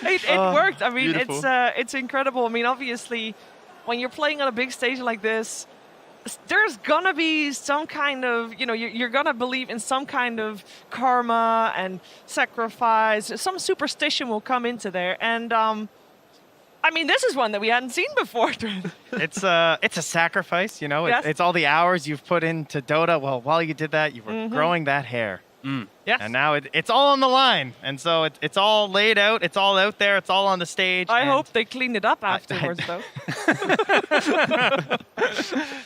It worked. I mean, beautiful. it's incredible. I mean, obviously, when you're playing on a big stage like this, there's gonna be some kind of, you're gonna believe in some kind of karma and sacrifice. Some superstition will come into there, and I mean, this is one that we hadn't seen before. It's a sacrifice, Yes. It's all the hours you've put into Dota. Well, while you did that, you were growing that hair. Yes. And now it's all on the line. And so it's all laid out. It's all out there. It's all on the stage. I and hope they cleaned it up afterwards, though.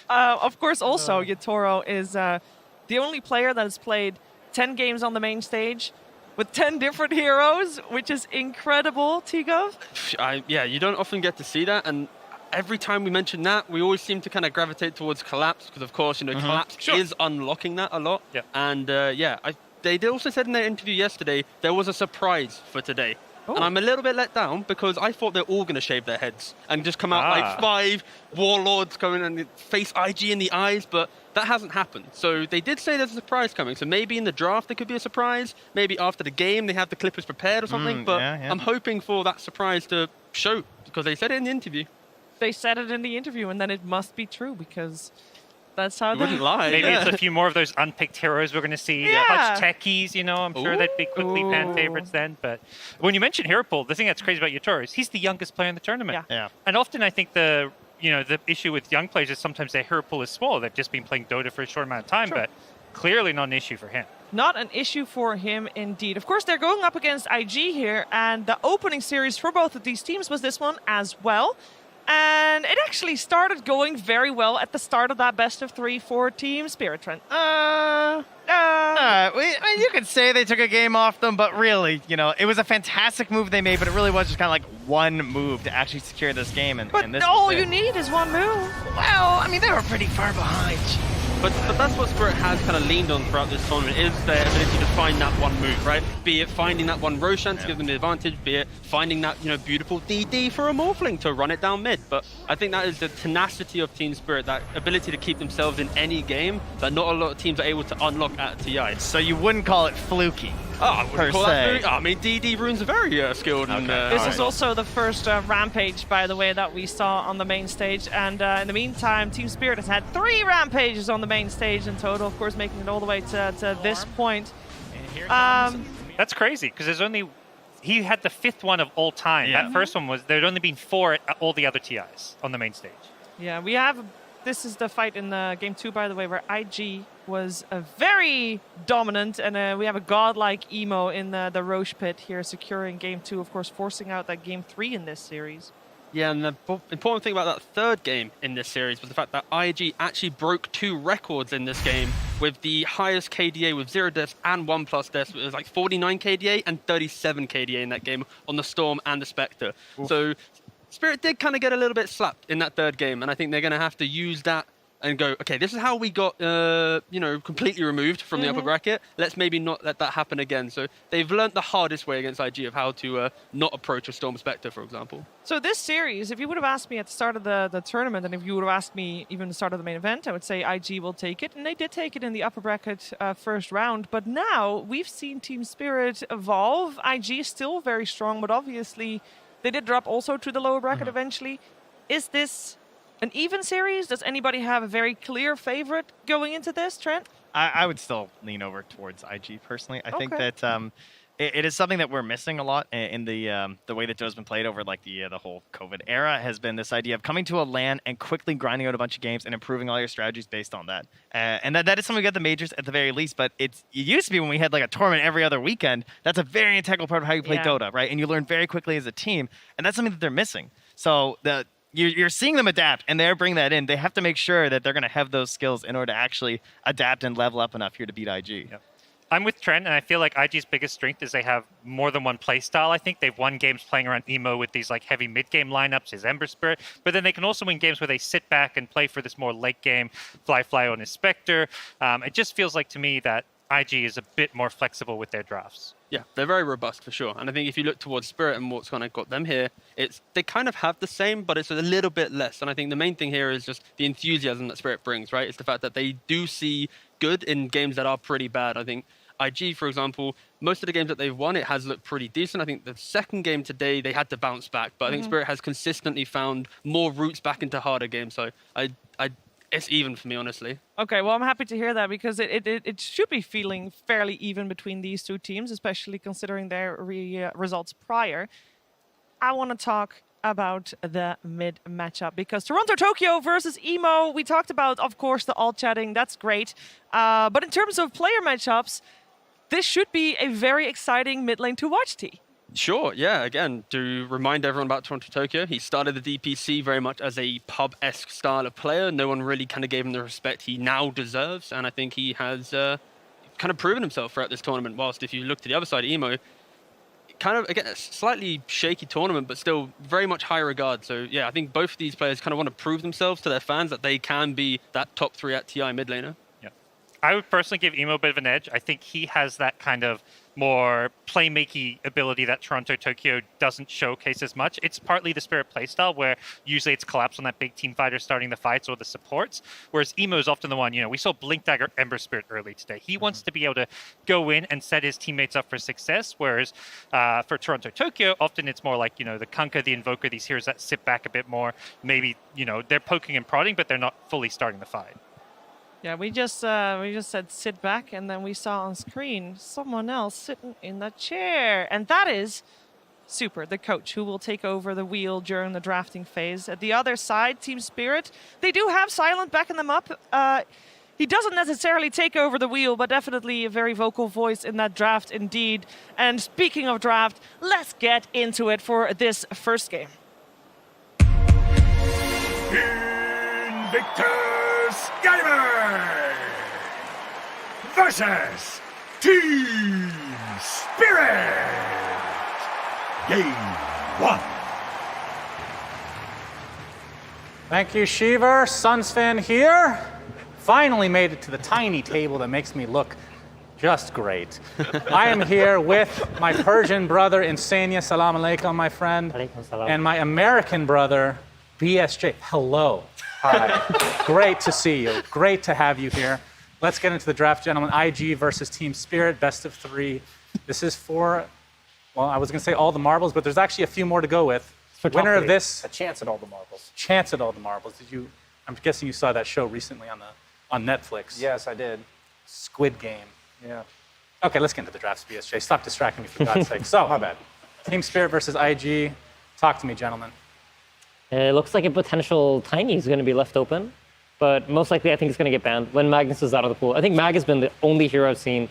Of course, also, Yatoro is the only player that has played 10 games on the main stage with 10 different heroes, which is incredible, Tigov. Yeah, you don't often get to see that, and every time we mention that, we always seem to kind of gravitate towards Collapse, because of course, Collapse is unlocking that a lot. Yeah. And they did also said in their interview yesterday there was a surprise for today. Oh. And I'm a little bit let down because I thought they're all going to shave their heads and just come out like 5 warlords coming and face IG in the eyes, but that hasn't happened. So they did say there's a surprise coming. So maybe in the draft there could be a surprise. Maybe after the game they have the Clippers prepared or something. But yeah. I'm hoping for that surprise to show, because they said it in the interview. They said it in the interview, and then it must be true, because that's how You wouldn't lie. Maybe yeah. it's a few more of those unpicked heroes we're going to see. Yeah. A bunch of techies, I'm sure they'd be quickly fan favorites then. But when you mention hero pool, the thing that's crazy about Yatoro is he's the youngest player in the tournament. Yeah. Yeah. And often I think the issue with young players is sometimes their hero pool is small. They've just been playing Dota for a short amount of time, Sure. but clearly not an issue for him. Not an issue for him, indeed. Of course, they're going up against IG here, and the opening series for both of these teams was this one as well. And it actually started going very well at the start of that best of 3 for Team Spirit, Trent. You could say they took a game off them, but really, it was a fantastic move they made, but it really was just kind of like one move to actually secure this game. And this all was it. you need is one move. Well, I mean, they were pretty far behind. But that's what Spirit has kind of leaned on throughout this tournament, is their ability to find that one move, right? Be it finding that one Roshan to give them the advantage, be it finding that, beautiful DD for a Morphling to run it down mid. But I think that is the tenacity of Team Spirit, that ability to keep themselves in any game that not a lot of teams are able to unlock at TI. So you wouldn't call it fluky. I per wouldn't call that se. very... I mean, DD runes are very skilled. Okay. And, This is also the first Rampage, by the way, that we saw on the main stage. And in the meantime, Team Spirit has had 3 Rampages on the main stage in total, of course, making it all the way to this point. That's crazy, because he had the 5th one of all time. Yeah. That first one there'd only been 4 at all the other TIs on the main stage. Yeah, we have... This is the fight in game 2, by the way, where IG was very dominant, and we have a godlike emo in the Roche pit here, securing game 2, of course, forcing out that game 3 in this series. Yeah, and the important thing about that third game in this series was the fact that IG actually broke 2 records in this game with the highest KDA with 0 deaths and 1+ deaths. It was like 49 KDA and 37 KDA in that game on the Storm and the Spectre. Oof. So Spirit did kind of get a little bit slapped in that third game, and I think they're going to have to use that and go, okay, this is how we got, completely removed from the upper bracket. Let's maybe not let that happen again. So they've learned the hardest way against IG of how to not approach a Storm Spectre, for example. So this series, if you would have asked me at the start of the tournament, and if you would have asked me even the start of the main event, I would say IG will take it. And they did take it in the upper bracket first round. But now we've seen Team Spirit evolve. IG is still very strong, but obviously they did drop also to the lower bracket eventually. Is this an even series? Does anybody have a very clear favorite going into this, Trent? I would still lean over towards IG personally. I think Okay. that it is something that we're missing a lot in the way that Dota's been played over like the whole COVID era, has been this idea of coming to a LAN and quickly grinding out a bunch of games and improving all your strategies based on that. And that is something we got the majors at the very least, but it used to be when we had like a tournament every other weekend. That's a very integral part of how you play Dota, right? And you learn very quickly as a team, and that's something that they're missing. So you're seeing them adapt, and they're bringing that in. They have to make sure that they're going to have those skills in order to actually adapt and level up enough here to beat IG. Yep. I'm with Trent, and I feel like IG's biggest strength is they have more than one play style. I think they've won games playing around emo with these like heavy mid-game lineups, his Ember Spirit, but then they can also win games where they sit back and play for this more late game, fly on his Spectre. It just feels like to me that IG is a bit more flexible with their drafts. Yeah, they're very robust for sure. And I think if you look towards Spirit and what's kind of got them here, they kind of have the same, but it's a little bit less. And I think the main thing here is just the enthusiasm that Spirit brings, right? It's the fact that they do see good in games that are pretty bad. I think IG, for example, most of the games that they've won, it has looked pretty decent. I think the second game today, they had to bounce back. But I think Spirit has consistently found more routes back into harder games. So it's even for me, honestly. Okay, well, I'm happy to hear that because it should be feeling fairly even between these two teams, especially considering their results prior. I want to talk about the mid matchup because Toronto-Tokyo versus Emo, we talked about, of course, the alt chatting. That's great. But in terms of player matchups, this should be a very exciting mid lane to watch, T. Sure, yeah. Again, to remind everyone about Toronto-Tokyo, he started the DPC very much as a pub-esque style of player. No one really kind of gave him the respect he now deserves, and I think he has kind of proven himself throughout this tournament. Whilst if you look to the other side, Emo, kind of, again, a slightly shaky tournament, but still very much high regard. So, yeah, I think both of these players kind of want to prove themselves to their fans that they can be that top 3 at TI mid laner. Yeah. I would personally give Emo a bit of an edge. I think he has that kind of more playmaking ability that Toronto-Tokyo doesn't showcase as much. It's partly the Spirit playstyle where usually it's collapse on that big team fighter starting the fights or the supports, whereas Emo is often the one, we saw Blink Dagger Ember Spirit early today. He wants to be able to go in and set his teammates up for success, whereas for Toronto-Tokyo, often it's more like, the Kunkka, the Invoker, these heroes that sit back a bit more. Maybe, they're poking and prodding, but they're not fully starting the fight. Yeah, we just said sit back, and then we saw on screen someone else sitting in the chair, and that is Super, the coach, who will take over the wheel during the drafting phase. At the other side, Team Spirit, they do have Silent backing them up. He doesn't necessarily take over the wheel, but definitely a very vocal voice in that draft indeed. And speaking of draft, let's get into it for this first game. Invictus Gamer versus Team Spirit. Game 1. Thank you, Shiver. Suns fan here. Finally made it to the tiny table that makes me look just great. I am here with my Persian brother, Insania. Salam alaikum, my friend. Alaikum salam. And my American brother, BSJ. Hello. Hi. Great to see you. Great to have you here. Let's get into the draft, gentlemen. IG versus Team Spirit, best of 3. This is for, well, I was going to say all the marbles, but there's actually a few more to go with. Winner of this. A chance at all the marbles. Chance at all the marbles. I'm guessing you saw that show recently on Netflix. Yes, I did. Squid Game. Yeah. Okay, let's get into the drafts, BSJ. Stop distracting me, for God's sake. So, My bad. Team Spirit versus IG. Talk to me, gentlemen. It looks like a potential Tiny is going to be left open, but most likely I think it's going to get banned when Magnus is out of the pool. I think Mag has been the only hero I've seen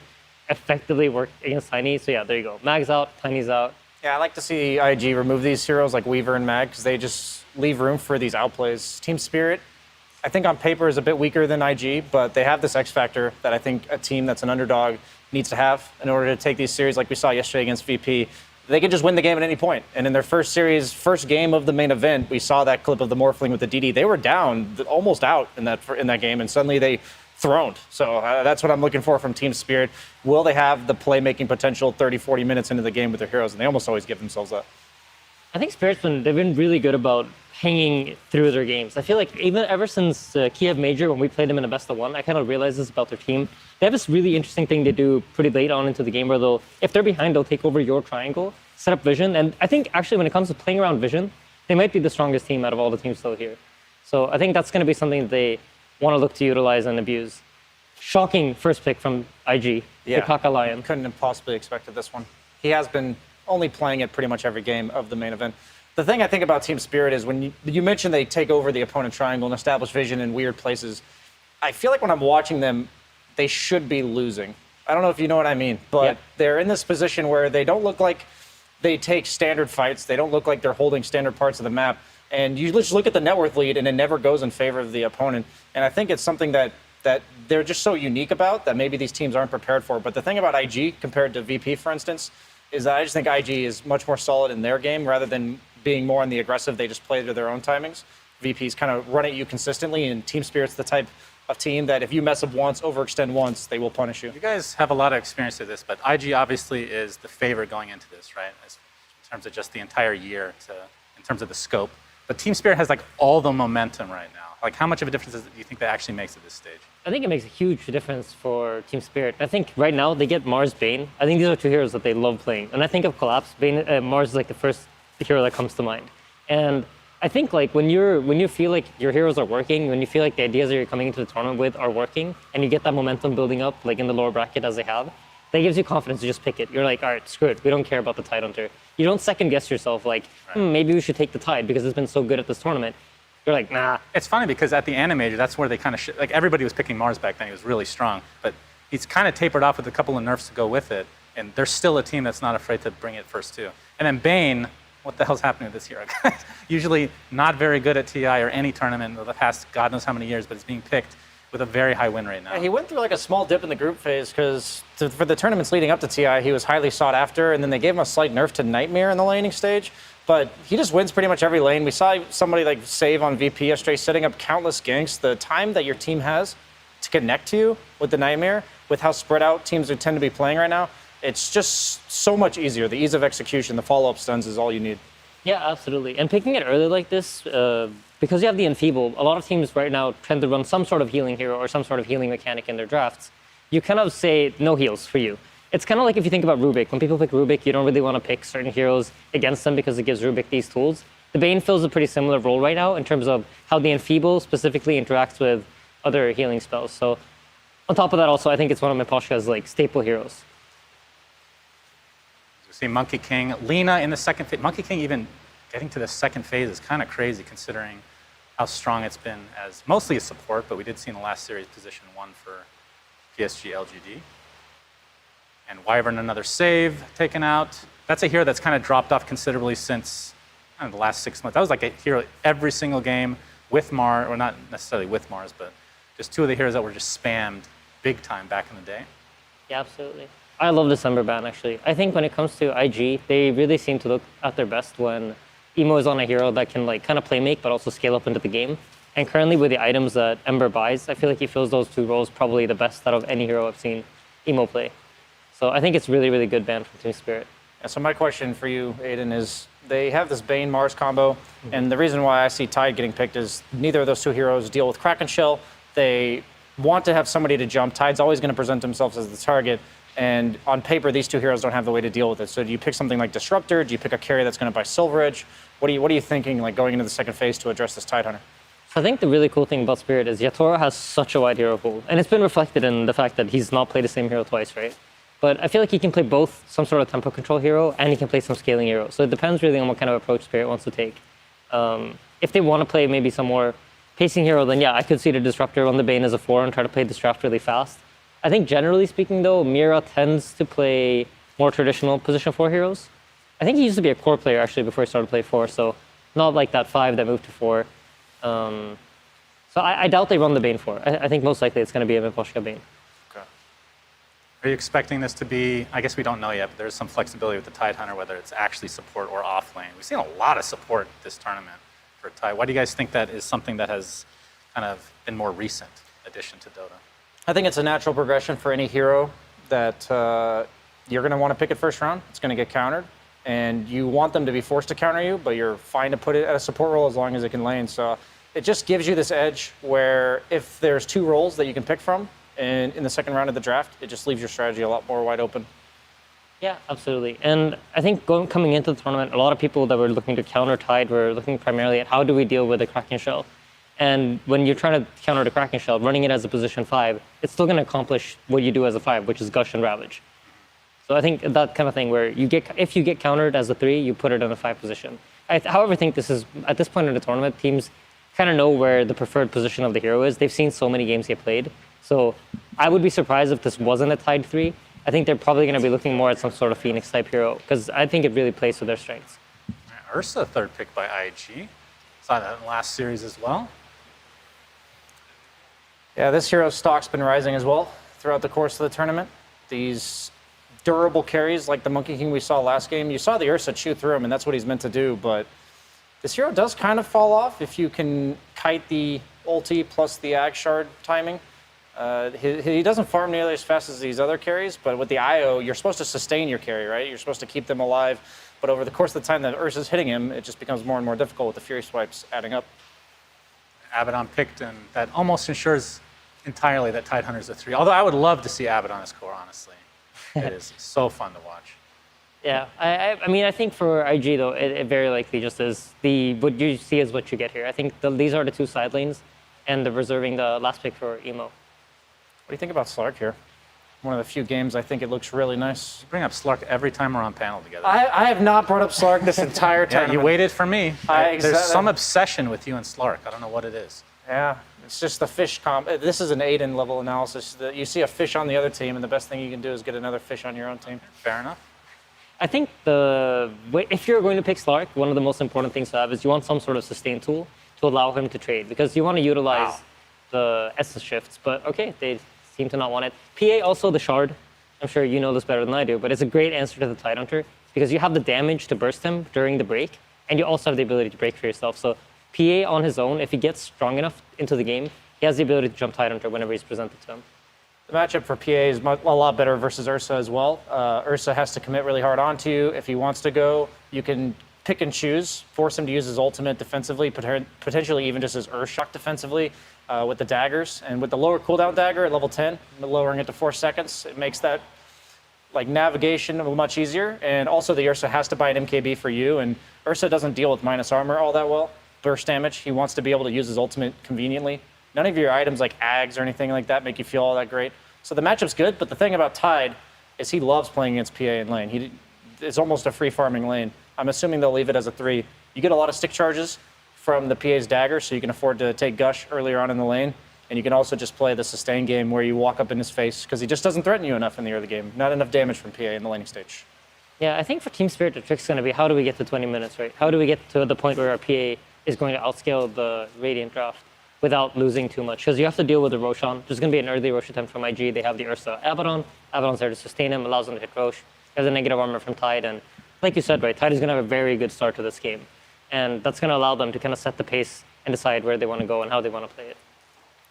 effectively work against Tiny. So yeah, there you go. Mag's out, Tiny's out. Yeah, I like to see IG remove these heroes like Weaver and Mag because they just leave room for these outplays. Team Spirit, I think on paper is a bit weaker than IG, but they have this X factor that I think a team that's an underdog needs to have in order to take these series like we saw yesterday against VP. They can just win the game at any point. And in their first game of the main event, we saw that clip of the Morphling with the DD. They were down, almost out in that game, and suddenly they throned. So that's what I'm looking for from Team Spirit. Will they have the playmaking potential 30, 40 minutes into the game with their heroes? And they almost always give themselves that. I think Spirit's they've been really good about hanging through their games. I feel like even ever since Kiev Major, when we played them in a best of 1, I kind of realized this about their team. They have this really interesting thing they do pretty late on into the game where if they're behind, they'll take over your triangle, set up vision. And I think actually when it comes to playing around vision, they might be the strongest team out of all the teams still here. So I think that's going to be something that they want to look to utilize and abuse. Shocking first pick from IG, the Kaka Lion. Couldn't have possibly expected this one. He has been only playing it pretty much every game of the main event. The thing I think about Team Spirit is when you mentioned they take over the opponent triangle and establish vision in weird places, I feel like when I'm watching them, they should be losing. I don't know if you know what I mean, but they're in this position where they don't look like they take standard fights. They don't look like they're holding standard parts of the map. And you just look at the net worth lead and it never goes in favor of the opponent. And I think it's something that they're just so unique about that maybe these teams aren't prepared for. But the thing about IG compared to VP, for instance, is that I just think IG is much more solid in their game rather than being more on the aggressive. They just play to their own timings. VPs kind of run at you consistently, and Team Spirit's the type of team that if you mess up once, overextend once, they will punish you. You guys have a lot of experience with this, but IG obviously is the favorite going into this, right? In terms of just the entire year, in terms of the scope. But Team Spirit has like all the momentum right now. Like how much of a difference do you think that actually makes at this stage? I think it makes a huge difference for Team Spirit. I think right now they get Mars Bane. I think these are two heroes that they love playing. And I think of Collapse, Bane, Mars is like the first hero that comes to mind. And I think like when you feel like your heroes are working, when you feel like the ideas that you're coming into the tournament with are working, and you get that momentum building up like in the lower bracket as they have, that gives you confidence to just pick it. You're like, all right, screw it. We don't care about the Tide Hunter. You don't second guess yourself like, maybe we should take the Tide because it's been so good at this tournament. You're like, nah. It's funny because at the Animator, that's where they kind of like everybody was picking Mars back then. He was really strong, but he's kind of tapered off with a couple of nerfs to go with it. And there's still a team that's not afraid to bring it first too. And then Bane, what the hell's happening with this hero? Usually not very good at TI or any tournament in the past God knows how many years, but it's being picked with a very high win rate now. Yeah, he went through like a small dip in the group phase because for the tournaments leading up to TI, he was highly sought after, and then they gave him a slight nerf to Nightmare in the laning stage. But he just wins pretty much every lane. We saw somebody like Save on VP yesterday setting up countless ganks. The time that your team has to connect to you with the Nightmare, with how spread out teams would tend to be playing right now, it's just so much easier. The ease of execution, the follow-up stuns is all you need. Yeah, absolutely. And picking it early like this, because you have the Enfeeble, a lot of teams right now tend to run some sort of healing hero or some sort of healing mechanic in their drafts. You kind of say no heals for you. It's kind of like if you think about Rubik. When people pick Rubik, you don't really want to pick certain heroes against them because it gives Rubik these tools. The Bane fills a pretty similar role right now in terms of how the Enfeeble specifically interacts with other healing spells. So on top of that also, I think it's one of Miposhka's like staple heroes. We see Monkey King, Lina in the second phase. Monkey King even getting to the second phase is kind of crazy considering how strong it's been as mostly a support, but we did see in the last series position 1 for PSG LGD. And Wyvern, another save taken out. That's a hero that's kind of dropped off considerably since the last 6 months. That was like a hero every single game with Mars, or not necessarily with Mars, but just two of the heroes that were just spammed big time back in the day. Yeah, absolutely. I love December ban, actually. I think when it comes to IG, they really seem to look at their best when Emo is on a hero that can like kind of play make, but also scale up into the game. And currently with the items that Ember buys, I feel like he fills those two roles probably the best out of any hero I've seen Emo play. So I think it's really, really good ban from Team Spirit. Yeah, so my question for you, Aiden, is they have this Bane-Mars combo, and the reason why I see Tide getting picked is neither of those two heroes deal with Kraken Shell. They want to have somebody to jump. Tide's always going to present themselves as the target, and on paper, these two heroes don't have the way to deal with it. So do you pick something like Disruptor? Do you pick a carry that's going to buy Silver Edge? What are you thinking like going into the second phase to address this Tide Hunter? So I think the really cool thing about Spirit is Yatora has such a wide hero pool, and it's been reflected in the fact that he's not played the same hero twice, right? But I feel like he can play both some sort of tempo control hero and he can play some scaling hero. So it depends really on what kind of approach Spirit wants to take. If they want to play maybe some more pacing hero, then yeah, I could see the Disruptor on the Bane as a 4 and try to play this draft really fast. I think generally speaking though, Mira tends to play more traditional position 4 heroes. I think he used to be a core player actually before he started to play 4, so not like that 5 that moved to 4. So I doubt they run the Bane 4. I think most likely it's going to be a Miposhka Bane. Are you expecting this to be, I guess we don't know yet, but there's some flexibility with the Tide Hunter, whether it's actually support or off lane. We've seen a lot of support this tournament for Tide. Why do you guys think that is something that has kind of been more recent addition to Dota? I think it's a natural progression for any hero that you're going to want to pick it first round. It's going to get countered, and you want them to be forced to counter you, but you're fine to put it at a support role as long as it can lane. So it just gives you this edge where if there's 2 roles that you can pick from, and in the second round of the draft, it just leaves your strategy a lot more wide open. Yeah, absolutely. And I think coming into the tournament, a lot of people that were looking to counter Tide were looking primarily at how do we deal with the Kraken Shell. And when you're trying to counter the Kraken Shell, running it as a position 5, it's still going to accomplish what you do as a 5, which is Gush and Ravage. So I think that kind of thing where if you get countered as a 3, you put it in a 5 position. However, I think this is, at this point in the tournament, teams kind of know where the preferred position of the hero is. They've seen so many games get played. So I would be surprised if this wasn't a Tide 3. I think they're probably going to be looking more at some sort of Phoenix type hero because I think it really plays to their strengths. Ursa, third pick by IG. Saw that in the last series as well. Yeah, this hero's stock's been rising as well throughout the course of the tournament. These durable carries like the Monkey King we saw last game, you saw the Ursa chew through him, and that's what he's meant to do, but this hero does kind of fall off if you can kite the ulti plus the Ag Shard timing. He doesn't farm nearly as fast as these other carries, but with the IO, you're supposed to sustain your carry, right? You're supposed to keep them alive, but over the course of the time that Ursa's hitting him, it just becomes more and more difficult with the Fury swipes adding up. Abaddon picked, and that almost ensures entirely that Tidehunter's a 3. Although I would love to see Abbott on his core, honestly. It is so fun to watch. Yeah, I mean, I think for IG though, it very likely just is what you see is what you get here. I think these are the 2 side lanes, and they're reserving the last pick for Emo. What do you think about Slark here? One of the few games I think it looks really nice. You bring up Slark every time we're on panel together. I have not brought up Slark this entire time. Yeah, you waited for me. There's exactly. some obsession with you and Slark. I don't know what it is. Yeah, it's just the fish comp. This is an Aiden level analysis. You see a fish on the other team, and the best thing you can do is get another fish on your own team. Fair enough. I think if you're going to pick Slark, one of the most important things to have is you want some sort of sustain tool to allow him to trade, because you want to utilize the essence shifts. But okay, they seem to not want it. PA also the shard. I'm sure you know this better than I do, but it's a great answer to the Tidehunter because you have the damage to burst him during the break, and you also have the ability to break for yourself. So PA on his own, if he gets strong enough into the game, he has the ability to jump Tidehunter whenever he's presented to him. The matchup for PA is a lot better versus Ursa as well. Ursa has to commit really hard onto you. If he wants to go, you can pick and choose, force him to use his ultimate defensively, potentially even just his Earth Shock defensively with the daggers. And with the lower cooldown dagger at level 10, lowering it to 4 seconds, it makes that like navigation much easier. And also the Ursa has to buy an MKB for you, and Ursa doesn't deal with minus armor all that well. Burst damage, he wants to be able to use his ultimate conveniently. None of your items like Ags or anything like that make you feel all that great. So the matchup's good, but the thing about Tide is he loves playing against PA in lane. It's almost a free farming lane. I'm assuming they'll leave it as a 3. You get a lot of stick charges from the PA's dagger, so you can afford to take Gush earlier on in the lane. And you can also just play the sustain game where you walk up in his face because he just doesn't threaten you enough in the early game. Not enough damage from PA in the laning stage. Yeah, I think for Team Spirit, the trick's going to be how do we get to 20 minutes, right? How do we get to the point where our PA is going to outscale the Radiant draft without losing too much? Because you have to deal with the Roshan. There's going to be an early Rosh attempt from IG. They have the Ursa Abaddon. Abaddon's there to sustain him, allows him to hit Rosh. There's a negative armor from Tide. And like you said, right, Tide is going to have a very good start to this game. And that's going to allow them to kind of set the pace and decide where they want to go and how they want to play it.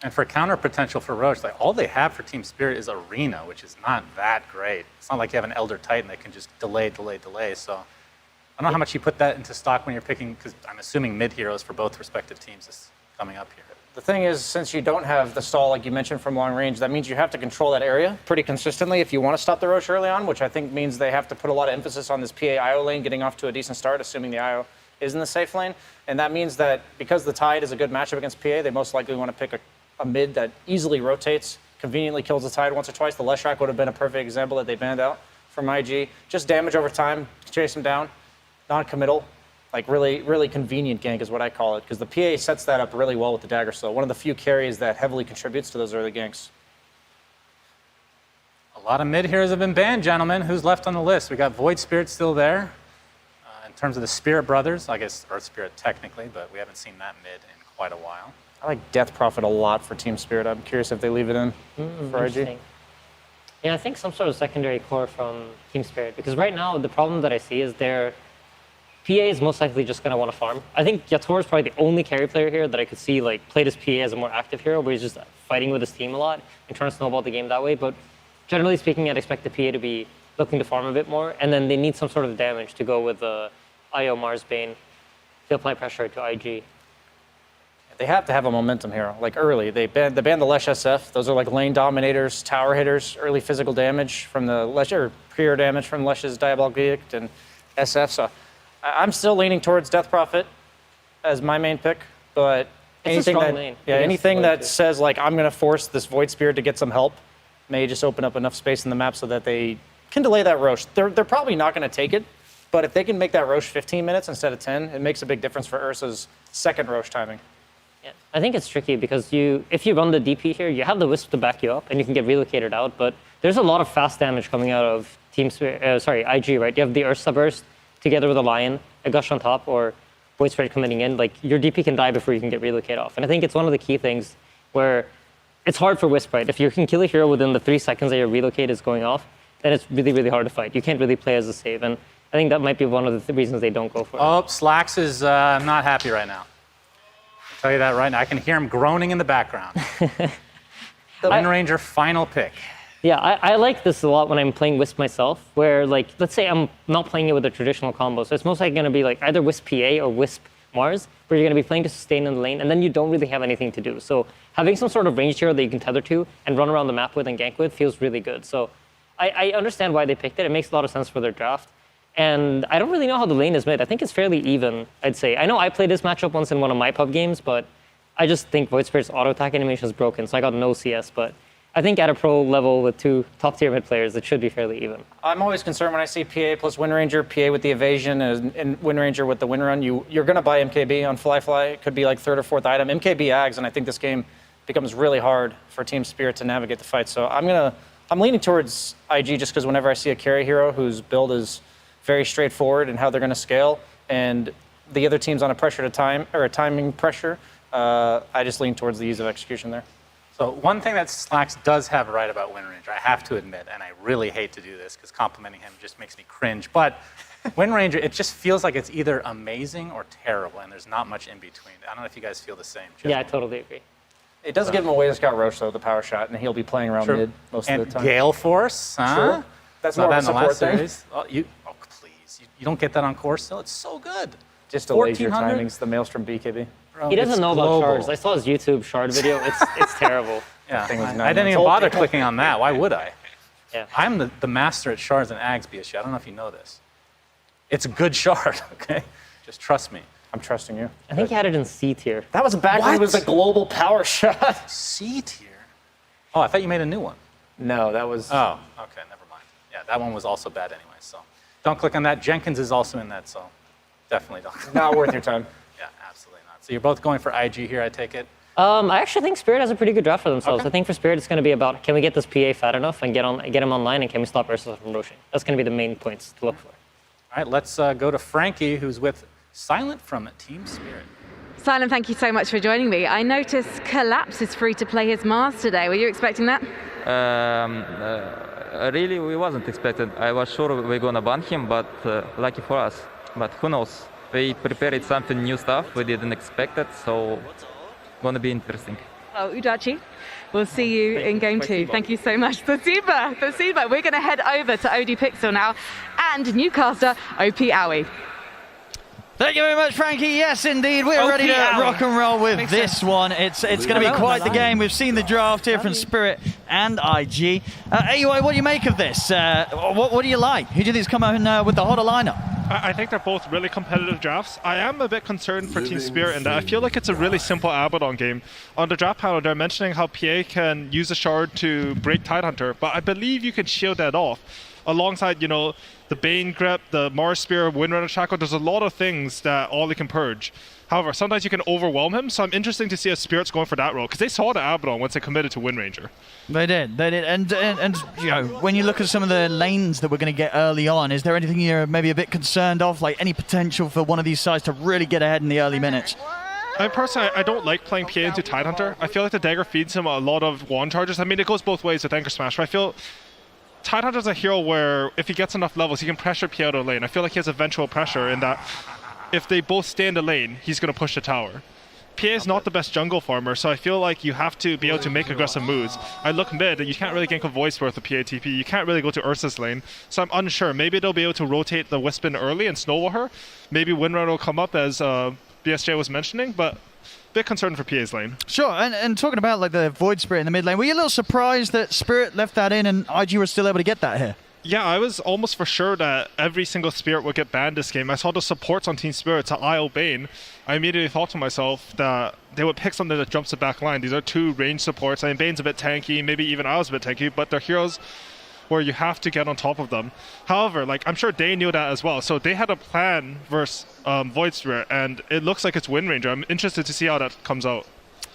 And for counter potential for Roche, like all they have for Team Spirit is Arena, which is not that great. It's not like you have an Elder Titan that can just delay. So I don't know how much you put that into stock when you're picking, because I'm assuming mid heroes for both respective teams is coming up here. The thing is, since you don't have the stall like you mentioned from long range, that means you have to control that area pretty consistently if you want to stop the Roche early on, which I think means they have to put a lot of emphasis on this PA IO lane getting off to a decent start, assuming the IO is in the safe lane. And that means that because the Tide is a good matchup against PA, they most likely want to pick a mid that easily rotates, conveniently kills the Tide once or twice. The Leshrac would have been a perfect example that they banned out from IG. Just damage over time, chase him down, non-committal. Like really convenient gank is what I call it, because the PA sets that up really well with the dagger slow. One of the few carries that heavily contributes to those early ganks. A lot of mid heroes have been banned, gentlemen. Who's left on the list? We got Void Spirit still there. In terms of the Spirit Brothers, I guess Earth Spirit technically, but we haven't seen that mid in quite a while. I like Death Prophet a lot for Team Spirit. I'm curious if they leave it in for IG. Yeah, I think some sort of secondary core from Team Spirit, because right now the problem that I see is their PA is most likely just going to want to farm. I think Yator is probably the only carry player here that I could see like play this PA as a more active hero, where he's just fighting with his team a lot and trying to snowball the game that way. But generally speaking, I'd expect the PA to be looking to farm a bit more, and then they need some sort of damage to go with the IO Mars Bane to apply pressure to IG. They have to have a momentum hero, like early. They banned the Lesh SF. Those are like lane dominators, tower hitters, early physical damage from the Lesh, or pre-air damage from Lesh's Diabolic Edict and SF. So I'm still leaning towards Death Prophet as my main pick, but anything that says like I'm going to force this Void Spirit to get some help may just open up enough space in the map so that they can delay that Rosh. They're probably not going to take it, but if they can make that Rosh 15 minutes instead of 10, it makes a big difference for Ursa's second Rosh timing. Yeah, I think it's tricky because if you run the DP here, you have the Wisp to back you up and you can get relocated out, but there's a lot of fast damage coming out of IG, right? You have the Ursa Burst together with a Lion, a Gush on top, or Void Spirit coming in. Like, your DP can die before you can get relocated off. And I think it's one of the key things where it's hard for Wisp, right? If you can kill a hero within the 3 seconds that your relocate is going off, then it's really, really hard to fight. You can't really play as a save, and I think that might be one of the reasons they don't go for it. Oh, Slacks is not happy right now. I'll tell you that right now. I can hear him groaning in the background. The Wind Ranger final pick. Yeah, I like this a lot when I'm playing Wisp myself, where, like, let's say I'm not playing it with a traditional combo, so it's most likely going to be like either Wisp PA or Wisp Mars, where you're going to be playing to sustain in the lane, and then you don't really have anything to do. So having some sort of ranged hero that you can tether to and run around the map with and gank with feels really good. So I understand why they picked it. It makes a lot of sense for their draft. And I don't really know how the lane is made. I think it's fairly even, I'd say. I know I played this matchup once in one of my pub games, but I just think Void Spirit's auto attack animation is broken, so I got no CS. But I think at a pro level with 2 top-tier mid players, it should be fairly even. I'm always concerned when I see PA plus Wind Ranger, PA with the evasion, and Wind Ranger with the win run. You're going to buy MKB on Fly. It could be like 3rd or 4th item. MKB Ags, and I think this game becomes really hard for Team Spirit to navigate the fight. So I'm leaning towards IG just because whenever I see a carry hero whose build is very straightforward and how they're going to scale, and the other team's on a pressure to time or a timing pressure, I just lean towards the ease of execution there. So one thing that Slacks does have right about Wind Ranger, I have to admit, and I really hate to do this because complimenting him just makes me cringe, but Wind Ranger, it just feels like it's either amazing or terrible, and there's not much in between. I don't know if you guys feel the same. Yeah, I totally agree. It does give him a way to scout Roche, though, the power shot, and he'll be playing around mid most of the time. And Gale Force, huh? Sure. That's more of a support thing. Series. Oh, please. You don't get that on core still? It's so good. Just delays your 1400? timings, the Maelstrom BKB. Bro, He doesn't it's know global. about shards. I saw his YouTube shard video. It's terrible. Yeah, thing was I 9 didn't months even old. bother clicking on that. Why would I? Yeah. I'm the master at shards and ags, BSG. I don't know if you know this. It's a good shard, okay? Just trust me. I'm trusting you. I think he had it in C tier. That was back when it was a global power shot. C tier? Oh, I thought you made a new one. No, that was... Oh, okay, never mind. Yeah, that one was also bad anyway, so don't click on that. Jenkins is also in that, so definitely don't. Not worth your time. Yeah, absolutely not. So you're both going for IG here, I take it? I actually think Spirit has a pretty good draft for themselves. Okay. I think for Spirit, it's going to be about can we get this PA fat enough and get him online, and can we stop Ursa from rushing? That's going to be the main points to look for. All right, let's go to Frankie, who's with Silent from Team Spirit. Silent, thank you so much for joining me. I noticed Collapse is free to play his Mars today. Were you expecting that? Really, we wasn't expected. I was sure we're gonna ban him, but lucky for us. But who knows? We prepared something new stuff. We didn't expect it, so gonna be interesting. Well, Udachi, we'll see you in game 2. Thank you so much. Spasiba. We're going to head over to OD Pixel now and newcaster OP Owie. Thank you very much, Frankie. Yes, indeed. We're ready to rock and roll with this one. It's going to be quite the game. We've seen the draft here from Spirit and IG. AUI, what do you make of this? What do you like? Who do you think is coming with the hotter lineup? I think they're both really competitive drafts. I am a bit concerned for Team Spirit in that I feel like it's a really simple Abaddon game. On the draft panel, they're mentioning how PA can use a shard to break Tidehunter, but I believe you can shield that off. Alongside, the Bane Grip, the Mars Spear, Windrunner Shackle, there's a lot of things that Ollie can purge. However, sometimes you can overwhelm him, so I'm interested to see if Spirit's going for that role, because they saw the Abaddon once they committed to Wind Ranger. They did. And when you look at some of the lanes that we're going to get early on, is there anything you're maybe a bit concerned of, like any potential for one of these sides to really get ahead in the early minutes? Personally, I don't like playing PA into Tidehunter. I feel like the dagger feeds him a lot of wand charges. I mean, it goes both ways with Anchor Smash, but I feel Tidehunter's a hero where if he gets enough levels, he can pressure PA out of the lane. I feel like he has eventual pressure in that if they both stay in the lane, he's going to push the tower. PA is not the best jungle farmer, so I feel like you have to be able to make aggressive moves. I look mid, and you can't really gank a Voice worth of PA TP. You can't really go to Ursa's lane, so I'm unsure. Maybe they'll be able to rotate the Wispin early and snowball her. Maybe Windrunner will come up, as BSJ was mentioning, but bit concerned for PA's lane. Sure, and talking about like the Void Spirit in the mid lane, were you a little surprised that Spirit left that in and IG was still able to get that here? Yeah, I was almost for sure that every single Spirit would get banned this game. I saw the supports on Team Spirit to IO Bane. I immediately thought to myself that they would pick something that jumps the back line. These are two range supports. I mean, Bane's a bit tanky, maybe even I was a bit tanky, but they're heroes where you have to get on top of them. However, I'm sure they knew that as well. So they had a plan versus Void Spirit, and it looks like it's Wind Ranger. I'm interested to see how that comes out.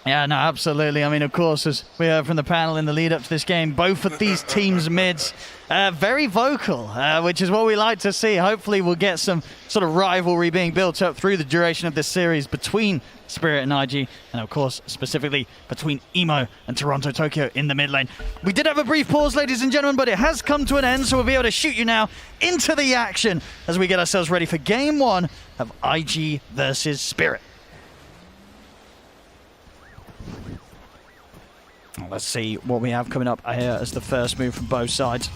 Yeah, no, absolutely. I mean, of course, as we heard from the panel in the lead up to this game, both of these teams' mids very vocal, which is what we like to see. Hopefully we'll get some sort of rivalry being built up through the duration of this series between Spirit and IG, and of course, specifically between Emo and Toronto Tokyo in the mid lane. We did have a brief pause, ladies and gentlemen, but it has come to an end, so we'll be able to shoot you now into the action as we get ourselves ready for Game 1 of IG versus Spirit. Let's see what we have coming up here as the first move from both sides.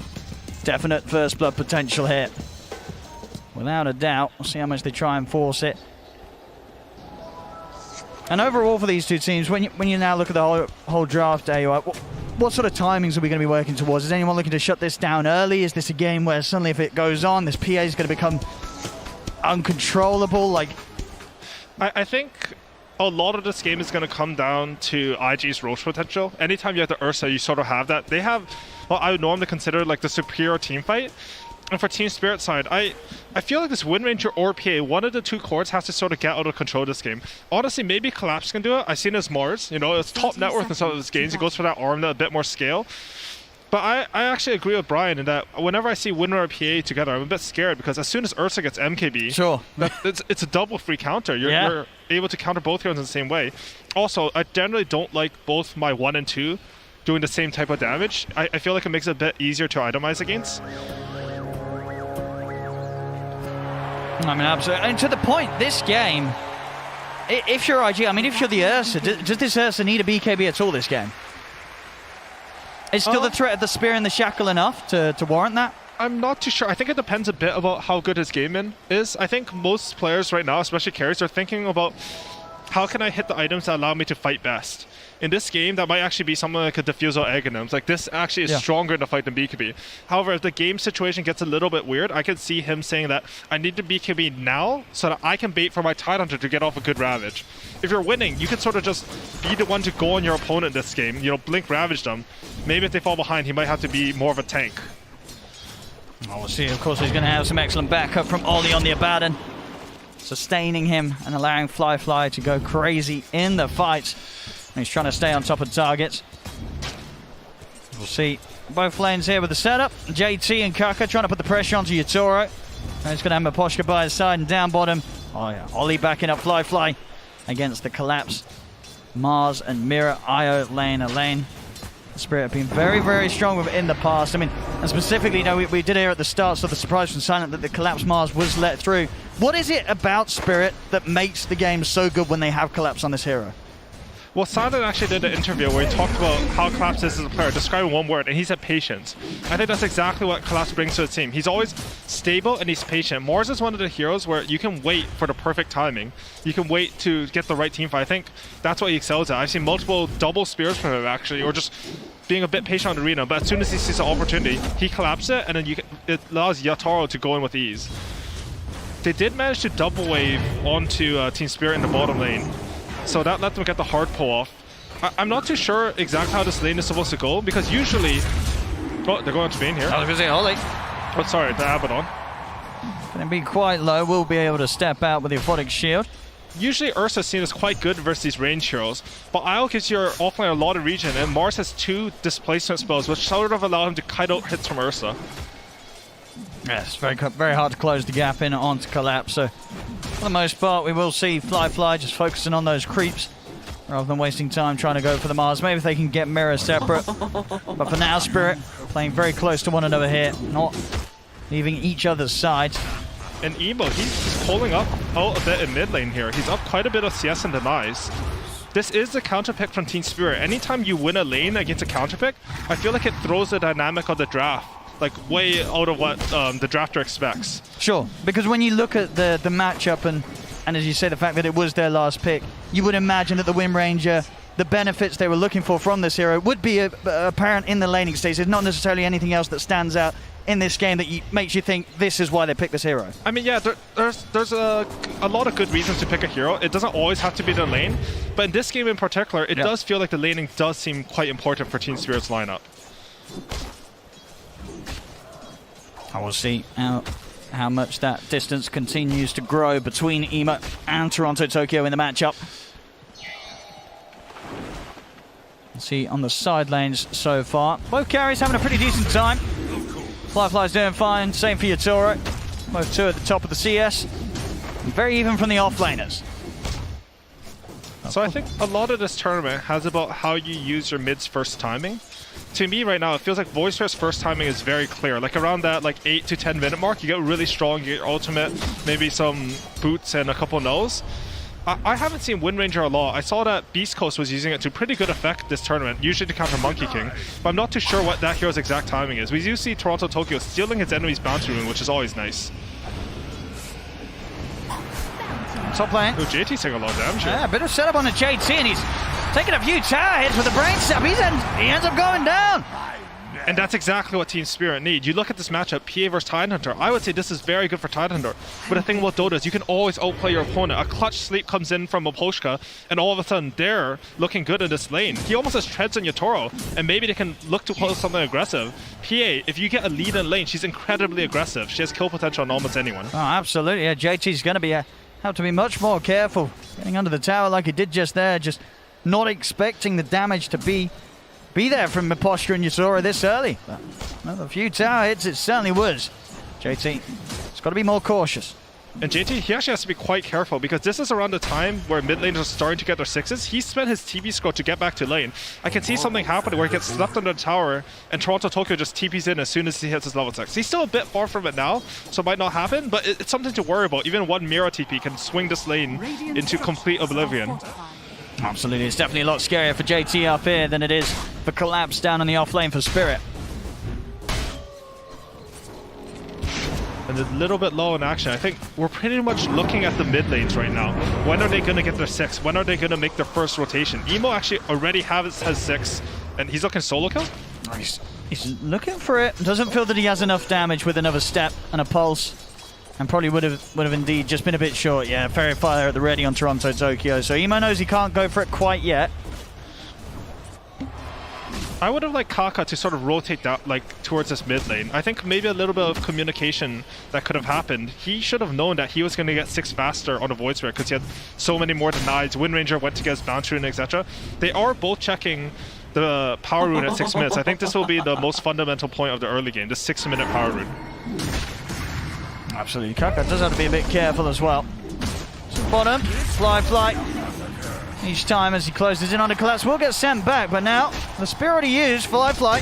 Definite first blood potential here. Without a doubt. We'll see how much they try and force it. And overall for these two teams, when you now look at the whole draft day, what sort of timings are we going to be working towards? Is anyone looking to shut this down early? Is this a game where suddenly if it goes on, this PA is going to become uncontrollable? Like, I think a lot of this game is going to come down to IG's Roche potential. Anytime you have the Ursa, you sort of have that. They have what I would normally consider like the superior team fight. And for Team Spirit side, I feel like this Wind Ranger or PA, one of the two cores has to sort of get out of control this game. Honestly, maybe Collapse can do it. I've seen it as Mars. You know, it's top net worth in some of his games. He goes for that arm, a bit more scale. But I actually agree with Brian in that whenever I see Wind Ranger PA together, I'm a bit scared because as soon as Ursa gets MKB, sure, it's a double free counter. You're able to counter both heroes in the same way. Also, I generally don't like both my 1 and 2 doing the same type of damage. I feel like it makes it a bit easier to itemize against. I mean, absolutely. And to the point, this game, if you're IG, I mean, if you're the Ursa, does this Ursa need a BKB at all this game? Is still the threat of the spear and the shackle enough to warrant that? I'm not too sure. I think it depends a bit about how good his game is. I think most players right now, especially carries, are thinking about how can I hit the items that allow me to fight best. In this game, that might actually be something like a Diffusal Aghanim's. Like, this actually is stronger in the fight than BKB. However, if the game situation gets a little bit weird, I could see him saying that I need to BKB now so that I can bait for my Tidehunter to get off a good Ravage. If you're winning, you can sort of just be the one to go on your opponent this game. You know, blink Ravage them. Maybe if they fall behind, he might have to be more of a tank. Oh, we'll see. Of course, he's going to have some excellent backup from Ollie on the Abaddon, sustaining him and allowing Fly to go crazy in the fight. He's trying to stay on top of targets. We'll see both lanes here with the setup. JT and Kaka trying to put the pressure onto Yatoro. And he's going to have Maposhka by his side and down bottom. Oh yeah, Ollie backing up Fly against the Collapse. Mars and Mira, Io lane a lane. Spirit have been very, very strong in the past. I mean, and specifically, you know, we did hear at the start, so the surprise from Silent that the Collapse Mars was let through. What is it about Spirit that makes the game so good when they have Collapse on this hero? Well, Silent actually did an interview where he talked about how Collapse is as a player, describing one word, and he said patience. I think that's exactly what Collapse brings to the team. He's always stable and he's patient. Mars is one of the heroes where you can wait for the perfect timing. You can wait to get the right team fight. I think that's what he excels at. I've seen multiple double spears from him, actually, or just being a bit patient on the arena, but as soon as he sees an opportunity, he collapses it, and then it allows Yatoro to go in with ease. They did manage to double wave onto Team Spirit in the bottom lane, so that let them get the hard pull off. I'm not too sure exactly how this lane is supposed to go, because usually... Oh, they're going to main here. I was going to say Ollie. Oh, sorry, the Abaddon. Going to be quite low. We'll be able to step out with the Aphotic Shield. Usually Ursa is seen as quite good versus these range heroes, but Isle gives your offlane a lot of regen, and Mars has 2 displacement spells, which sort of allow him to kite out hits from Ursa. Yes, very hard to close the gap in onto Collapse, so for the most part we will see Fly just focusing on those creeps rather than wasting time trying to go for the Mars. Maybe if they can get Mirror separate, but for now Spirit playing very close to one another here, not leaving each other's sides. And Emo, he's pulling up out a bit in mid lane here. He's up quite a bit of CS and denies. This is the counter pick from Team Spirit. Anytime you win a lane against a counter pick, I feel like it throws the dynamic of the draft like way out of what the drafter expects. Sure, because when you look at the matchup and as you say, the fact that it was their last pick, you would imagine that the Wind Ranger, the benefits they were looking for from this hero would be apparent in the laning stage. There's not necessarily anything else that stands out in this game that makes you think this is why they picked this hero. I mean, yeah, there's a lot of good reasons to pick a hero. It doesn't always have to be the lane, but in this game in particular, it does feel like the laning does seem quite important for Team Spirit's lineup. I will see how much that distance continues to grow between Emo and Toronto Tokyo in the matchup. See on the side lanes so far. Both carries having a pretty decent time. Fly's doing fine, same for Yatoro. Both 2 at the top of the CS. Very even from the offlaners. So I think a lot of this tournament has about how you use your mid's first timing. To me right now, it feels like Voiceware's first timing is very clear. Like around that 8 to 10 minute mark, you get really strong, you get your ultimate, maybe some boots and a couple nulls. I haven't seen Wind Ranger a lot. I saw that Beast Coast was using it to pretty good effect this tournament, usually to counter Monkey King, but I'm not too sure what that hero's exact timing is. We do see Toronto Tokyo stealing its enemy's bounty rune, which is always nice. top lane. Oh, JT's taking a lot of damage here. Yeah, a bit of setup on the JT, and he's taking a few tower hits with the brain stab. He ends up going down. And that's exactly what Team Spirit need. You look at this matchup, PA versus Tidehunter. I would say this is very good for Tidehunter. But the thing about Dota is you can always outplay your opponent. A clutch sleep comes in from Oposhka, and all of a sudden they're looking good in this lane. He almost has treads on Yatoro, and maybe they can look to pull something aggressive. PA, if you get a lead in lane, she's incredibly aggressive. She has kill potential on almost anyone. Oh, absolutely. Yeah, JT's going to have to be much more careful. Getting under the tower like he did just there, just not expecting the damage to be there from Oposhka and Yatoro this early. But another few tower hits, it certainly was. JT, it's got to be more cautious. And JT, he actually has to be quite careful because this is around the time where mid laners are starting to get their 6s. He spent his TP scroll to get back to lane. I can see something happening where he gets left under the tower and Toronto Tokyo just TPs in as soon as he hits his level 6. He's still a bit far from it now, so it might not happen, but it's something to worry about. Even one Mira TP can swing this lane into complete oblivion. Absolutely, it's definitely a lot scarier for JT up here than it is for Collapse down on the off lane for Spirit. And a little bit low in action. I think we're pretty much looking at the mid lanes right now. When are they going to get their 6? When are they going to make their first rotation? Emo actually already has 6, and he's looking solo kill. He's looking for it. Doesn't feel that he has enough damage with another step and a pulse. And probably would have indeed just been a bit short. Yeah, Fairy Fire at the ready on Toronto Tokyo. So Emo knows he can't go for it quite yet. I would have liked Kaka to sort of rotate that towards this mid lane. I think maybe a little bit of communication that could have happened. He should have known that he was going to get 6 faster on a Void Spirit because he had so many more denies. Wind Ranger went to get his Bounce Rune, etc. They are both checking the Power Rune at 6 minutes. I think this will be the most fundamental point of the early game, the 6-minute Power Rune. Absolutely, Kaka does have to be a bit careful as well. So bottom, fly. Each time as he closes in on the Collapse will get sent back, but now the Spirit he used, fly.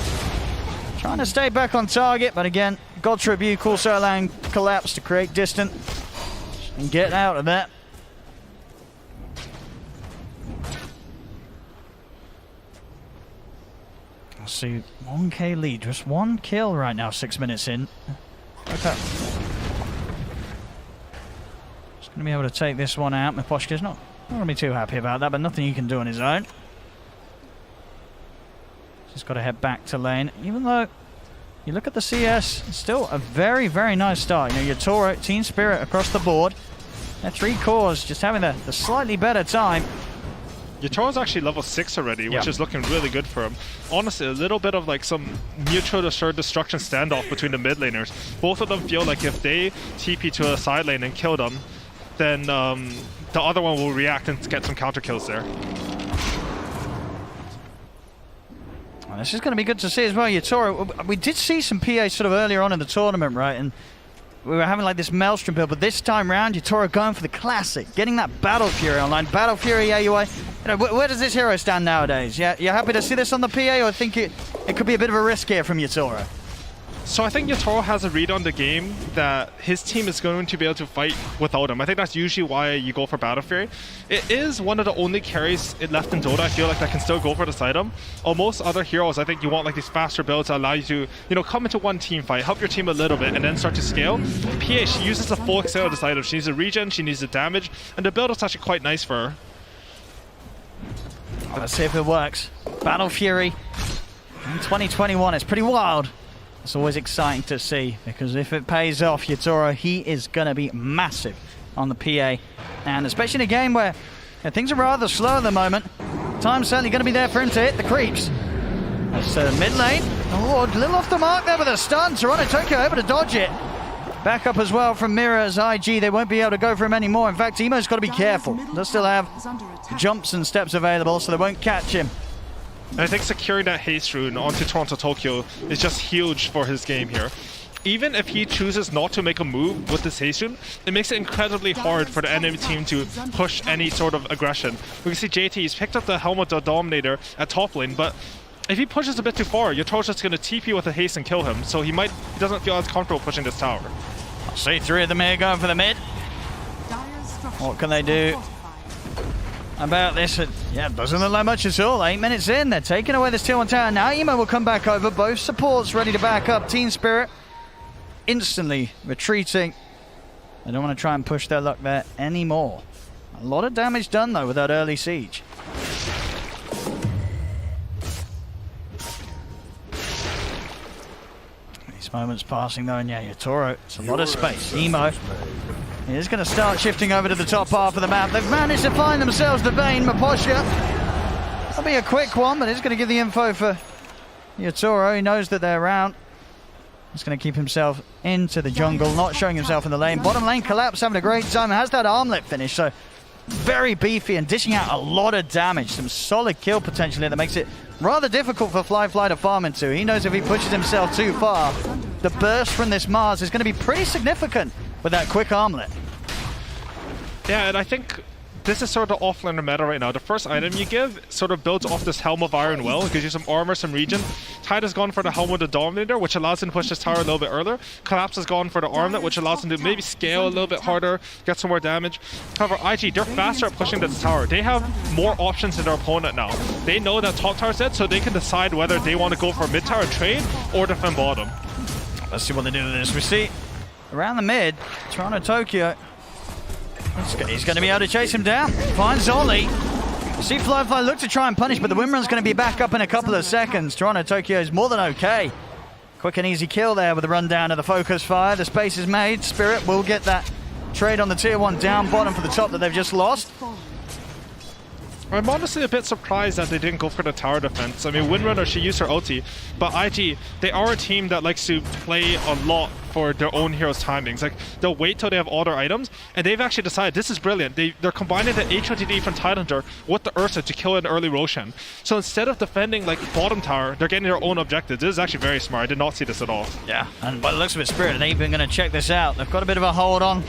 Trying to stay back on target, but again, God Tribute also allowing Collapse to create distance and get out of that. Let's see, 1k lead, just 1 kill right now, 6 minutes in. Okay. Just going to be able to take this one out. Oposhka's not going to be too happy about that, but nothing he can do on his own. Just got to head back to lane. Even though you look at the CS, it's still a very, very nice start. You know, Yatoro, Team Spirit across the board. Their 3 cores just having the slightly better time. Yatoro's actually level 6 already, which is looking really good for him. Honestly, a little bit of some mutual assured destruction standoff between the mid laners. Both of them feel like if they TP to a side lane and kill them, then the other one will react and get some counter kills there. Well, this is going to be good to see as well. Yatoro, we did see some PA sort of earlier on in the tournament, right? And we were having this Maelstrom build, but this time round, Yatoro going for the classic, getting that Battle Fury online. Battle Fury AUI. You know, where does this hero stand nowadays? Yeah, you're happy to see this on the PA, or think it could be a bit of a risk here from Yatoro? So I think Yatoro has a read on the game that his team is going to be able to fight without him. I think that's usually why you go for Battle Fury. It is one of the only carries left in Dota, I feel like, that can still go for the side item. Or most other heroes, I think you want these faster builds that allow you to, come into one team fight, help your team a little bit, and then start to scale. PA, she uses the full extent of this item. She needs a regen, she needs the damage, and the build is actually quite nice for her. Let's see if it works. Battle Fury in 2021, it's pretty wild. It's always exciting to see, because if it pays off, Yatoro, he is going to be massive on the PA. And especially in a game where things are rather slow at the moment, time's certainly going to be there for him to hit the creeps. That's mid lane. Oh, a little off the mark there with a stun. Toronto Tokyo able to dodge it. Back up as well from Mira's IG. They won't be able to go for him anymore. In fact, Emo's got to be careful. They'll still have jumps and steps available, so they won't catch him. And I think securing that haste rune onto Toronto Tokyo is just huge for his game here. Even if he chooses not to make a move with this haste rune, it makes it incredibly hard for the enemy team to push any sort of aggression. We can see JT, he's picked up the Helmet of Dominator at top lane, but if he pushes a bit too far, Yatoro's just going to TP with a haste and kill him, so he doesn't feel as comfortable pushing this tower. I'll see 3 of them here going for the mid. What can they do about this? Yeah, doesn't look like much at all. 8 minutes in, they're taking away this tier 1 tower. Now Emo will come back over. Both supports ready to back up. Team Spirit instantly retreating. They don't want to try and push their luck there anymore. A lot of damage done, though, with that early siege. These moments passing, though, and yeah, Yatoro, it's a lot of space. Emo is going to start shifting over to the top half of the map. They've managed to find themselves the vein. Maposha, that'll be a quick one, but it's going to give the info for Yatoro. He knows that they're around. He's going to keep himself into the jungle, not showing himself in the lane. Bottom lane, Collapse having a great time. Has that armlet finish, so very beefy and dishing out a lot of damage. Some solid kill potentially that makes it rather difficult for Fly to farm into. He knows if he pushes himself too far, the burst from this Mars is going to be pretty significant with that quick armlet. Yeah, and I think this is sort of offlaner meta right now. The first item you give sort of builds off this Helm of Iron Will. It gives you some armor, some regen. Tide has gone for the Helm of the Dominator, which allows him to push his tower a little bit earlier. Collapse has gone for the Armlet, which allows him to maybe scale a little bit harder, get some more damage. However, IG, they're faster at pushing this tower. They have more options than their opponent now. They know that top tower's dead, so they can decide whether they want to go for mid tower trade or defend bottom. Let's see what they do with this. We see around the mid, Toronto Tokyo. He's going to be able to chase him down. Finds Ollie. You see Fly look to try and punish, but the Windrun's going to be back up in a couple of seconds. Toronto Tokyo is more than okay. Quick and easy kill there with the rundown of the focus fire. The space is made. Spirit will get that trade on the tier 1 down bottom for the top that they've just lost. I'm honestly a bit surprised that they didn't go for the tower defense. I mean, Windrunner, she used her ulti, but IG, they are a team that likes to play a lot for their own heroes' timings. Like, they'll wait till they have all their items, and they've actually decided this is brilliant. They're combining the HOTD from Tidehunter with the Ursa to kill an early Roshan. So instead of defending, like, bottom tower, they're getting their own objectives. This is actually very smart. I did not see this at all. Yeah, and by the looks of it, Spirit ain't even going to check this out. They've got a bit of a hold on.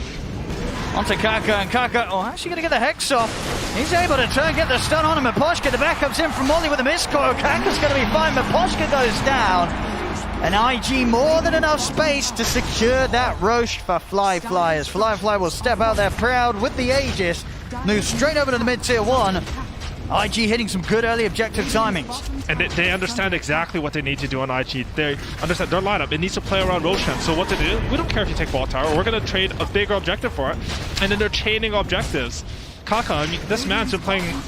Onto Kaka, and Kaka, actually going to get the Hex off. He's able to get the stun on him. Maposhka, the backup's in from Molly with a miscoil. Kaka's going to be fine. Maposhka goes down. And IG more than enough space to secure that Roche for Fly as Fly will step out there proud with the Aegis. Move straight over to the mid tier 1. IG hitting some good early objective timings. And they understand exactly what they need to do on IG. They understand their lineup. It needs to play around Roshan. So what they do, we don't care if you take bot tower. We're going to trade a bigger objective for it. And then they're chaining objectives. Kaka, I mean, this man's been playing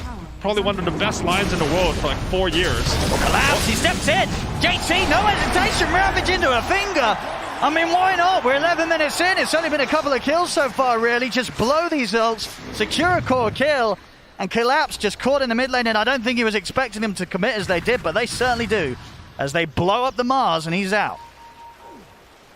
probably one of the best lines in the world for like 4 years. Collapse, he steps in. JT, no hesitation, ravage into a finger. I mean, why not? We're 11 minutes in. It's only been a couple of kills so far, really. Just blow these ults, secure a core kill. And Collapse just caught in the mid lane, and I don't think he was expecting them to commit as they did, but they certainly do, as they blow up the Mars and he's out.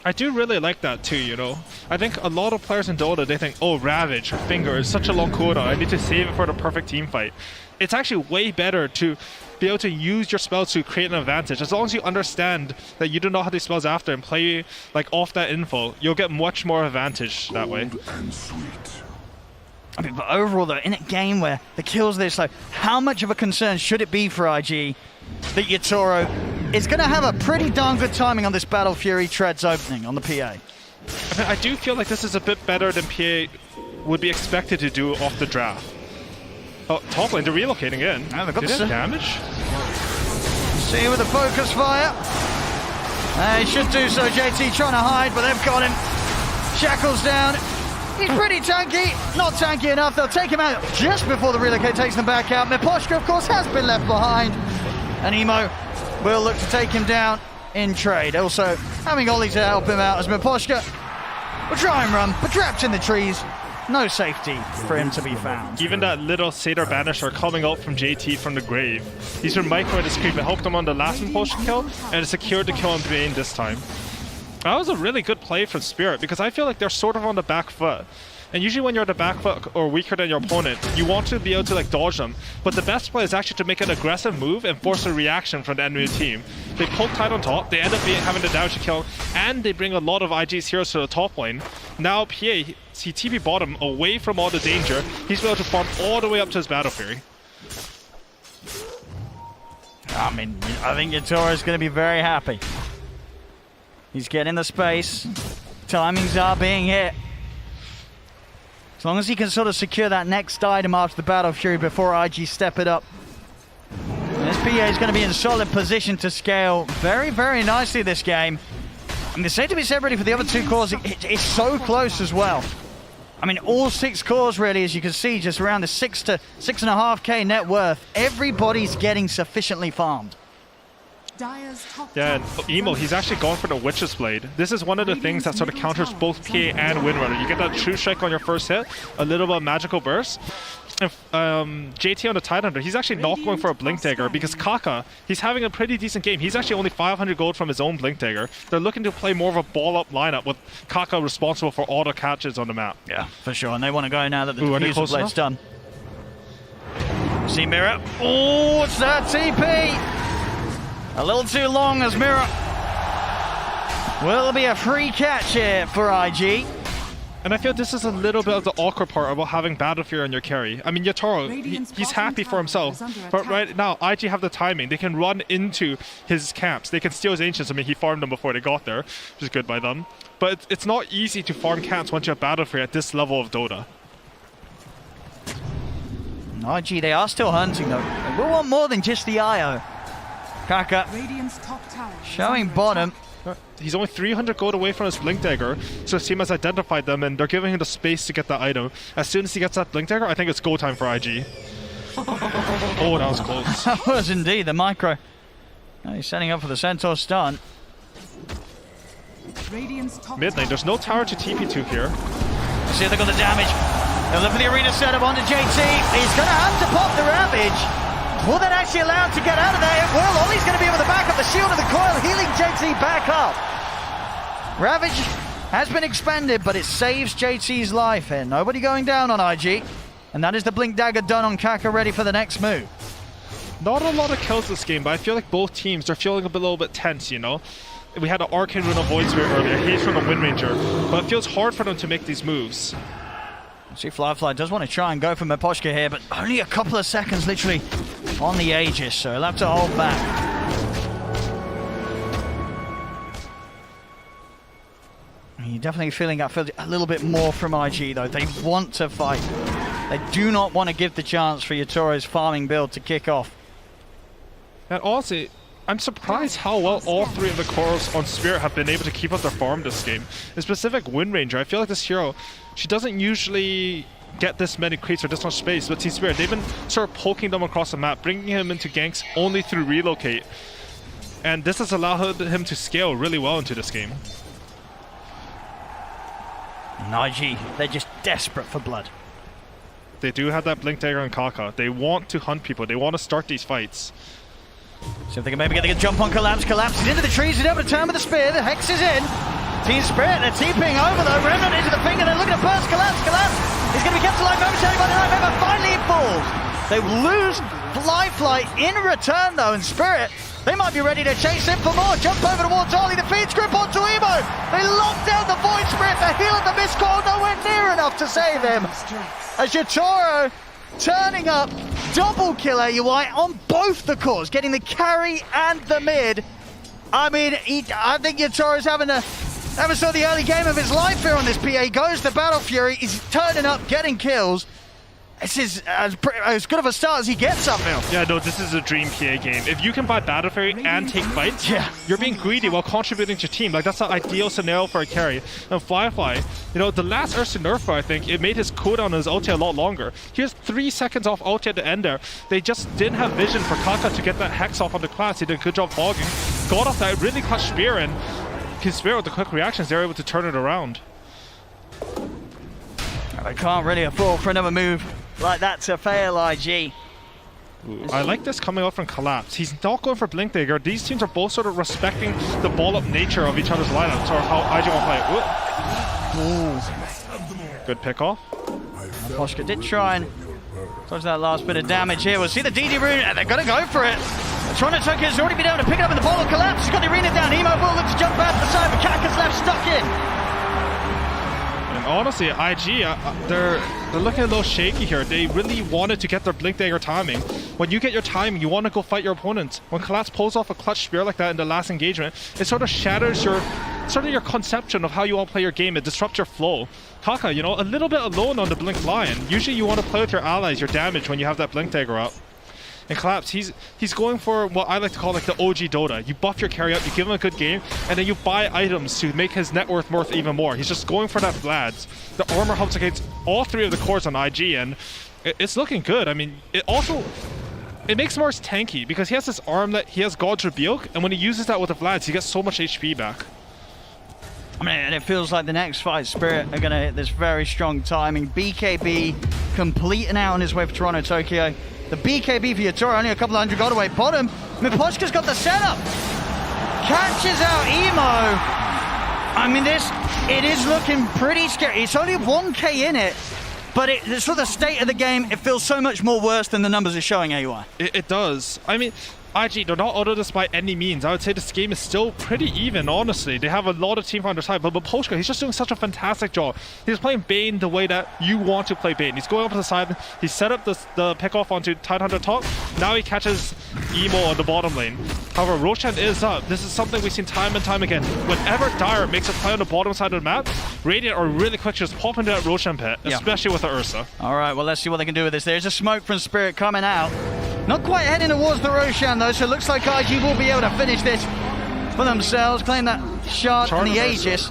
I do really like that too, you know. I think a lot of players in Dota, they think, oh, Ravage, Finger is such a long cooldown, I need to save it for the perfect team fight. It's actually way better to be able to use your spells to create an advantage. As long as you understand that you do not have these spells after and play like off that info, you'll get much more advantage that way. I mean, but overall, though, in a game where the kills are this low, how much of a concern should it be for IG that Yatoro is going to have a pretty darn good timing on this Battle Fury Treads opening on the PA? I mean, I do feel like this is a bit better than PA would be expected to do off the draft. Oh, top lane, they're relocating in. Oh, they've got Did they have damage? See with the focus fire. They should do so. JT trying to hide, but they've got him. Shackles down. He's pretty tanky, not tanky enough. They'll take him out just before the relocate takes them back out. Miposhka, of course, has been left behind. And Emo will look to take him down in trade. Also, having Ollie to help him out as Miposhka will try and run, but trapped in the trees. No safety for him to be found. Even that little Satyr Banisher coming out from JT from the grave. He's been microing his creep. It helped him on the last Impulsion kill, and it secured the kill on Bane this time. That was a really good play from Spirit, because I feel like they're sort of on the back foot. And usually when you're on the back foot or weaker than your opponent, you want to be able to like dodge them. But the best play is actually to make an aggressive move and force a reaction from the enemy team. They poke tight on top, they end up having the damage to kill, and they bring a lot of IG's heroes to the top lane. Now PA, see TP bottom away from all the danger. He's able to farm all the way up to his Battle Fury. I mean, I think Yatoro is going to be very happy. He's getting the space. Timings are being hit. As long as he can sort of secure that next item after the Battle Fury before IG step it up. This PA is going to be in solid position to scale very, very nicely this game. And the same to be said really for the other two cores. It's so close as well. I mean, all 6 cores really, as you can see, just around the 6 to 6.5k net worth. Everybody's getting sufficiently farmed. Yeah, and Emo, he's actually gone for the Witch's Blade. This is one of the things that sort of counters both PA and Windrunner. You get that True Strike on your first hit, a little bit of Magical Burst. And JT on the Tidehunter, he's actually not going for a Blink Dagger because Kaka, he's having a pretty decent game. He's actually only 500 gold from his own Blink Dagger. They're looking to play more of a ball-up lineup with Kaka responsible for auto catches on the map. Yeah, for sure. And they want to go now that the Diffuser Blade's done. See Mirror. Oh, it's that TP! A little too long as Mirror. Will be a free catch here for IG. And I feel this is a little bit of the awkward part about having Battle Fury on your carry. I mean, Yatoro, he's happy for himself, but right now, IG have the timing. They can run into his camps. They can steal his Ancients. I mean, he farmed them before they got there, which is good by them. But it's not easy to farm camps once you have Battle Fury at this level of Dota. IG, they are still hunting though. They will want more than just the IO. Kaka showing bottom. He's only 300 gold away from his Blink Dagger, so his team has identified them and they're giving him the space to get that item. As soon as he gets that Blink Dagger, I think it's go time for IG. Oh, that was close. That was indeed the micro. Now he's setting up for the Centaur stun. Mid lane, there's no tower to TP to here. See if they got the damage. They'll look for the arena setup onto JT. He's going to have to pop the Ravage. Will that actually allow him to get out of there? It will. Ollie's going to be able to back up the shield of the coil, healing JT back up. Ravage has been expended, but it saves JT's life here. Nobody going down on IG. And that is the Blink Dagger done on Kaka, ready for the next move. Not a lot of kills this game, but I feel like both teams are feeling a little bit tense, you know? We had an Arcane Rune on Void Spirit earlier, Haze from the Wind Ranger, but it feels hard for them to make these moves. See, Firefly does want to try and go for Miposhka here, but only a couple of seconds literally on the Aegis, so he'll have to hold back. You're definitely feeling that a little bit more from IG though. They want to fight. They do not want to give the chance for Yatoro's farming build to kick off. And also, I'm surprised how well all 3 of the cores on Spirit have been able to keep up their farm this game. In specific, Wind Ranger, I feel like this hero, she doesn't usually get this many creeps or this much space, but Team Spirit, they've been sort of poking them across the map, bringing him into ganks only through relocate. And this has allowed him to scale really well into this game. And IG, they're just desperate for blood. They do have that Blink Dagger on Kaka. They want to hunt people. They want to start these fights. So if they can maybe get a jump on Collapse. Collapse is into the trees. He's able to turn with the spear. The Hex is in. Team Spirit, they're TPing over though. Remnant into the finger. They're looking to burst Collapse. Collapse is going to be kept alive momentarily by the Night Member. Finally he falls. They lose Fly in return though. And Spirit, they might be ready to chase him for more. Jump over towards Ollie. The feed script onto Emo. They lock down the Void Spirit. The heal of the Mist Coil nowhere near enough to save him. As Yatoro turning up, double kill AUI on both the cores, getting the carry and the mid. I mean, I think Yatoro's having sort of the early game of his life here on this PA. Goes to Battle Fury, he's turning up, getting kills. This is as good of a start as he gets up now. Yeah, no, this is a dream PA game. If you can buy Battle Fury and take fights, you're being greedy while contributing to your team. Like, that's the ideal scenario for a carry. And Firefly, you know, the last Ursa Nerfer, I think, it made his cooldown on his ulti a lot longer. He has 3 seconds off ulti at the end there. They just didn't have vision for Kaka to get that Hex off on the class. He did a good job fogging. Got off that really clutch spear, and his spear with the quick reactions, they're able to turn it around. I can't really afford for another move like that to fail IG. Ooh, I like this coming out from Collapse. He's not going for Blink Dagger. These teams are both sort of respecting the ball-up nature of each other's lineups, or how IG will play. Ooh. Good pick off. Poshka did try and dodge that last bit of damage here. We'll see the DD rune, and they're going to go for it. Tronotoka has already been able to pick it up in the ball of Collapse. He's got the arena down. Emo will look to jump out the side, but Kaka's left stuck in. Honestly, IG, they're looking a little shaky here. They really wanted to get their Blink Dagger timing. When you get your timing, you want to go fight your opponent. When Collapse pulls off a clutch spear like that in the last engagement, it sort of shatters your conception of how you want to play your game. It disrupts your flow. Kaka, you know, a little bit alone on the Blink Lion. Usually you want to play with your allies, your damage, when you have that Blink Dagger out. And Collapse, he's going for what I like to call like the OG Dota. You buff your carry up, you give him a good game, and then you buy items to make his net worth even more. He's just going for that Vlad's. The armor helps against all 3 of the cores on IG, and it's looking good. I mean, it makes Mars tanky because he has this arm that he has God's Rebuke, and when he uses that with the Vlad's, he gets so much HP back. I mean, and it feels like the next fight, Spirit are going to hit this very strong timing. BKB completing out on his way for Toronto, Tokyo. The BKB for Yatora, only a couple of hundred gold away. Bottom, Miposhka's got the setup. Catches out Emo. I mean, it is looking pretty scary. It's only 1k in it, but it's sort of the state of the game. It feels so much more worse than the numbers are showing, AUI. It does. I mean, IG, they're not auto this by any means. I would say this game is still pretty even, honestly. They have a lot of team on their side, but Miposhka, he's just doing such a fantastic job. He's playing Bane the way that you want to play Bane. He's going up to the side, he set up the pick off onto Tidehunter top. Now he catches Emo on the bottom lane. However, Roshan is up. This is something we've seen time and time again. Whenever Dire makes a play on the bottom side of the map, Radiant are really quick to just pop into that Roshan pit, especially with the Ursa. All right, well, let's see what they can do with this. There's a smoke from Spirit coming out. Not quite heading towards the Roshan, though, so it looks like IG will be able to finish this for themselves, claim that shard and the Aegis.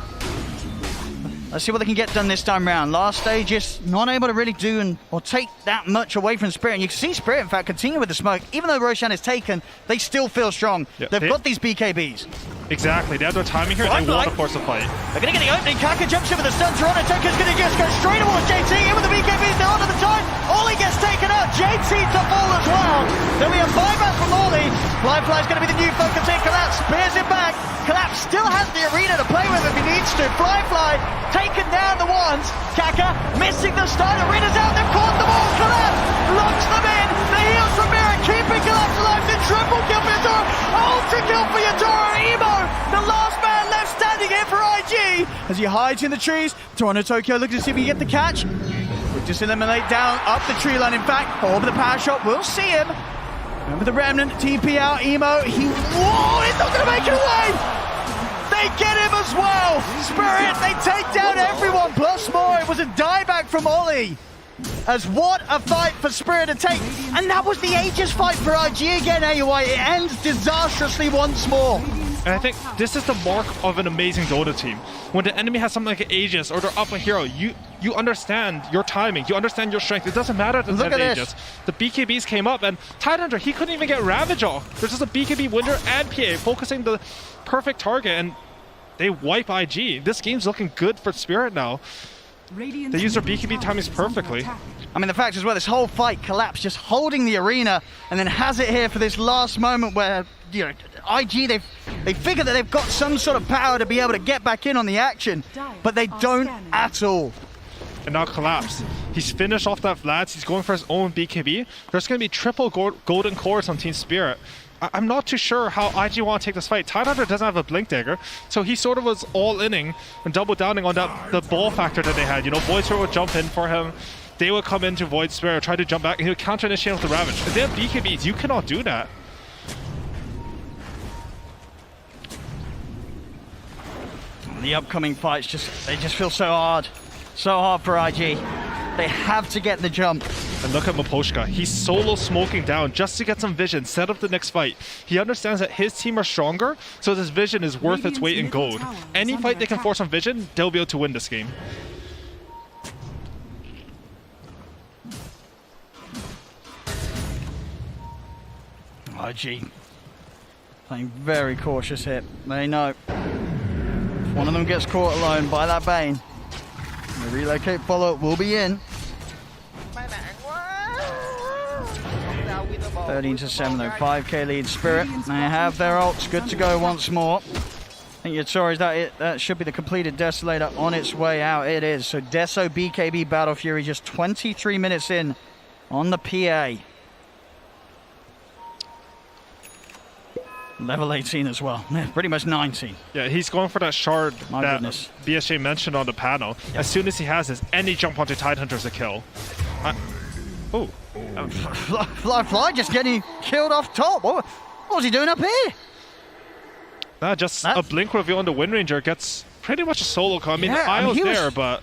Let's see what they can get done this time round. Last Aegis not able to really do or take that much away from Spirit. And you can see Spirit, in fact, continue with the smoke. Even though Roshan is taken, they still feel strong. They've got these BKBs. Exactly, they have no timing here, they want to force a fight. They're going to get the opening. Kaka jumps in with the stun. Toronto Taker's going to just go straight towards JT. In with the BKBs, they're onto the time. Ollie gets taken out. JT to fall as well. There'll be a buyback from Ollie. Flyfly's going to be the new focus here. Collapse spears it back. Collapse still has the arena to play with if he needs to. Flyfly taken down the ones. Kaka missing the stun. Arena's out. They've caught them all. Collapse locks them in. The heals from Mirror keeping Collapse alive. The triple kill for Yatora. Ultra kill for Yatora. Emo, the last man left standing here for IG. As he hides in the trees. Toronto Tokyo looking to see if he can get the catch. We'll just eliminate down up the tree line. In fact, over the power shot. We'll see him. Remember the Remnant, TP out, Emo. Whoa, he's not going to make it away. They get him as well. Spirit, they take down everyone, plus more. It was a dieback from Ollie. As what a fight for Spirit to take. And that was the Aegis fight for IG again, AUI. It ends disastrously once more. And I think this is the mark of an amazing Dota team. When the enemy has something like an Aegis or they're up a hero, you understand your timing, you understand your strength. It doesn't matter that they have Aegis. The BKBs came up and Tidehunter, he couldn't even get Ravage off. There's just a BKB winner and PA focusing the perfect target and they wipe IG. This game's looking good for Spirit now. They use their BKB timings perfectly. I mean, the fact is, well, this whole fight Collapse just holding the arena and then has it here for this last moment where, you know, IG, they figure that they've got some sort of power to be able to get back in on the action, but they don't at all. And now Collapse. He's finished off that Vlad's. He's going for his own BKB. There's going to be triple golden cores on Team Spirit. I'm not too sure how IG want to take this fight. Tidehunter doesn't have a Blink Dagger, so he sort of was all-inning and double-downing on the ball factor that they had. You know, Void Spirit would jump in for him. They would come into Void Spirit, try to jump back, and he would counter-initiate with the Ravage. If they have BKBs, you cannot do that. The upcoming fights they just feel so hard for IG. They have to get the jump. And look at Miposhka. He's solo smoking down just to get some vision, set up the next fight. He understands that his team are stronger, so this vision is worth its weight in gold. Any fight they can force on vision, they'll be able to win this game. IG playing very cautious here. They know if one of them gets caught alone by that Bane, the relocate follow-up will be in. 13-7 though, 5k lead Spirit. They have their ults good to go once more. I think Yatori's that should be the completed Desolator on its way out. It is. So Deso BKB Battle Fury just 23 minutes in on the PA. Level 18 as well. Pretty much 19. Yeah, he's going for that shard that goodness. BSJ mentioned on the panel. As soon as he has this, any jump onto Tidehunter's a kill. Oh. Fly just getting killed off top. What was he doing up here? Just a blink reveal on the Wind Ranger gets pretty much a solo call. I mean, Isle's there, but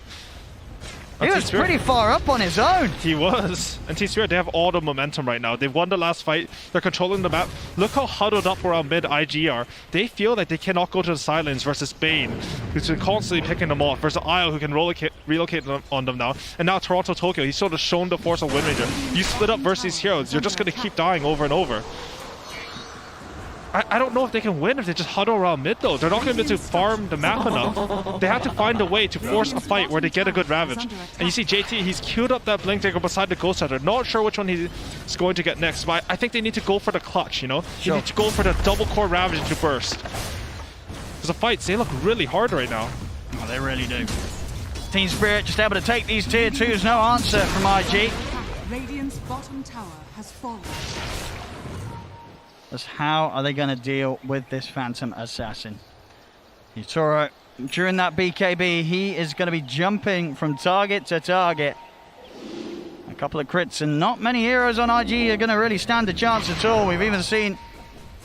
He was pretty far up on his own. He was. And Team Spirit, they have all the momentum right now. They've won the last fight. They're controlling the map. Look how huddled up around mid IG are. They feel like they cannot go to the sidelines versus Bane, who's been constantly picking them off, versus Isle, who can relocate on them now. And now Toronto Tokyo, he's sort of shown the force of Wind Ranger. You split up versus these heroes, you're just going to keep dying over and over. I don't know if they can win if they just huddle around mid, though. They're not going to be able to farm the map enough. They have to find a way to force a fight where they get a good Ravage. And you see JT, he's queued up that Blink Dagger beside the Ghost Hunter. Not sure which one he's going to get next, but I think they need to go for the clutch, you know? They need to go for the double core Ravage to burst. Because the fights, they look really hard right now. Oh, they really do. Team Spirit just able to take these tier 2s. No answer from IG. Radiant's bottom tower has fallen. How are they going to deal with this Phantom Assassin? Yutoro, during that BKB, he is going to be jumping from target to target. A couple of crits and not many heroes on IG are going to really stand a chance at all. We've even seen